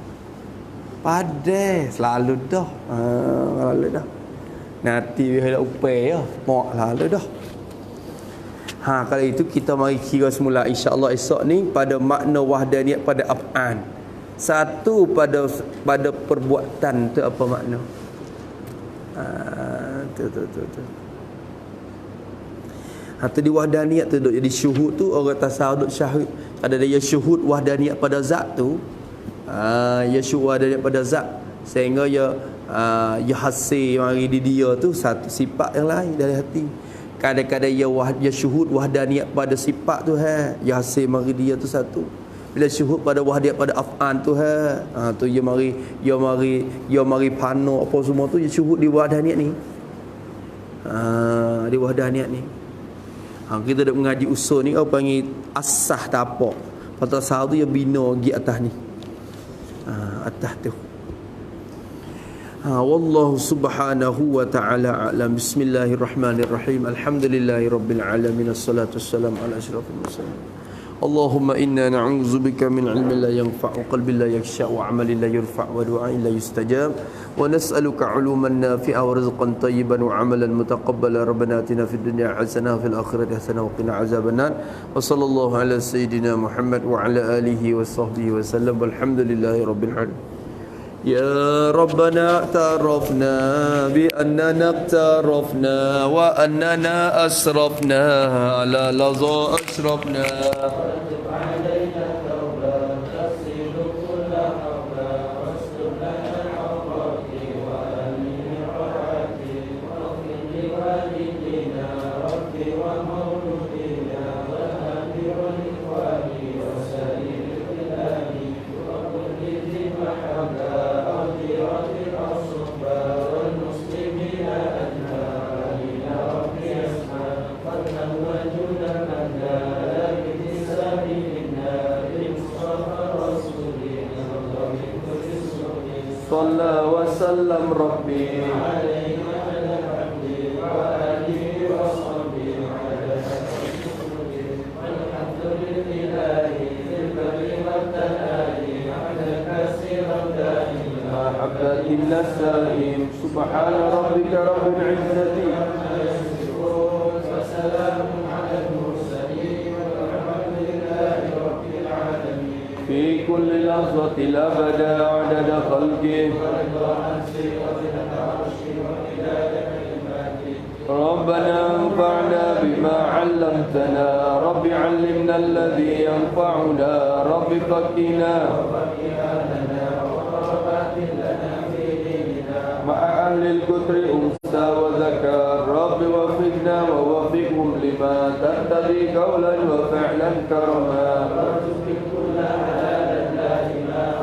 Padai selalu dah. Selalu dah. Nanti bila upaya mak lalu dah. Kalau itu kita mari kira semula insya-Allah esok ni pada makna wahdaniyat pada af'an. Satu pada perbuatan tu apa makna? Tu. Di wahdaniyat tu duk jadi syuhud tu orang tasawuf syahid. Ada dia syuhud wahdaniyat pada zat tu. Ya syuhud wahdaniyat pada zat sehingga ya hasil mari di dia tu satu sifat yang lain dari hati. Kadang-kadang ya syuhud wahdaniyat pada sifat tu ya hasil mari dia tu satu. Bila syuhud pada wahdaniyat pada af'an tu tu ya mari pano apa semua tu ya syuhud di wahdaniyat ni. Di wahdaniyat ni. Kita dah mengaji usul ni orang panggil asah tapak. Patut sahal tu ya bina pergi atas ni. Atas tu. Wallahu subhanahu wa ta'ala a'lam. Bismillahirrahmanirrahim. Alhamdulillahirabbil alamin. Assalatu wassalamu ala asyrafil mursalin. Allahumma inna na'udzubika min ilmin la yanfa'u, qalbin la yakhsha, wa 'amalin la yurfa', wa du'ain la yustajab, wa nas'aluka 'uluman nafi'a wa rizqan tayyiban wa 'amalan mutaqabbala. Rabbana atina fid dunya hasanah wa fil akhirati hasanah wa qina azabannar. Wa sallallahu ala sayyidina Muhammad wa ala alihi wa sahbihi wa sallam. Walhamdulillahirabbil alamin. يا ربنا اعترفنا بأننا اقترفنا وأننا أسرفنا على لظى أشرفنا. صلى وسلم ربي عليه وعلى عبده وآله وصحبه وعلى والحمد لله في البر والتنال على كثير الدائم محبة النسائم. سبحان ربك رب العزة عما يصفون وسلام على المرسلين والحمد لله رب العالمين. في كل لحظة الأبدا عدد خلقه ربنا انفعنا بما علمتنا. رب علمنا الذي ينفعنا. رب فقنا مع أهل الكتر أنثى وذكر. رب وفقنا ووفقهم لما تقتضي قولا وفعلا كرما.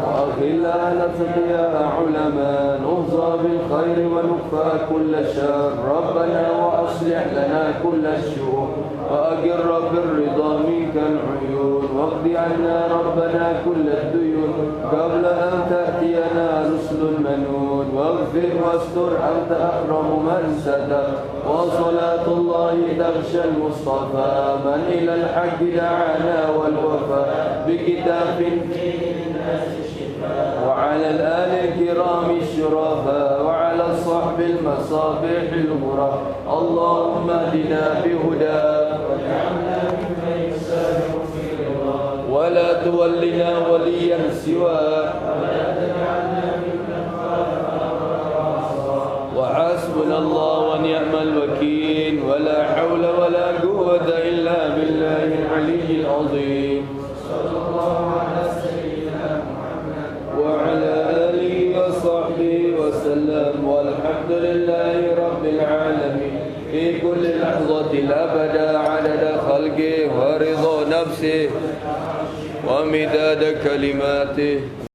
وأخلا نتقيا علما نهضى بالخير ونكفى كل شر. ربنا وأصلح لنا كل الشؤون وأقر بالرضا منك العيون. واقض عنا ربنا كل الديون قبل أن تأتينا رسل المنون. واغفر واستر أنت أكرم من ستر. وصلاة الله تغشى المصطفى من إلى الحق دعانا والوفاء بكتاب فيه للناس الشفاء. وعلى الآل الكرام الشرفاء وعلى الصحب المصابيح الغرى. اللهم اهدنا بهداك واجعلنا ممن يسارع في رضاك ولا تولنا وليا سواك ولا تجعلنا ممن خالف أمرك وعصاك. وحسبنا الله ونعم الوكيل. ولا حول ولا قوة إلا بالله العلي العظيم. صلى الله على سيدنا محمد وعلى آله وصحبه وسلم. والحمد لله رب العالمين. في كل لحظة الأبدا عدد خلقه ورضا نفسه ومداد كلماته.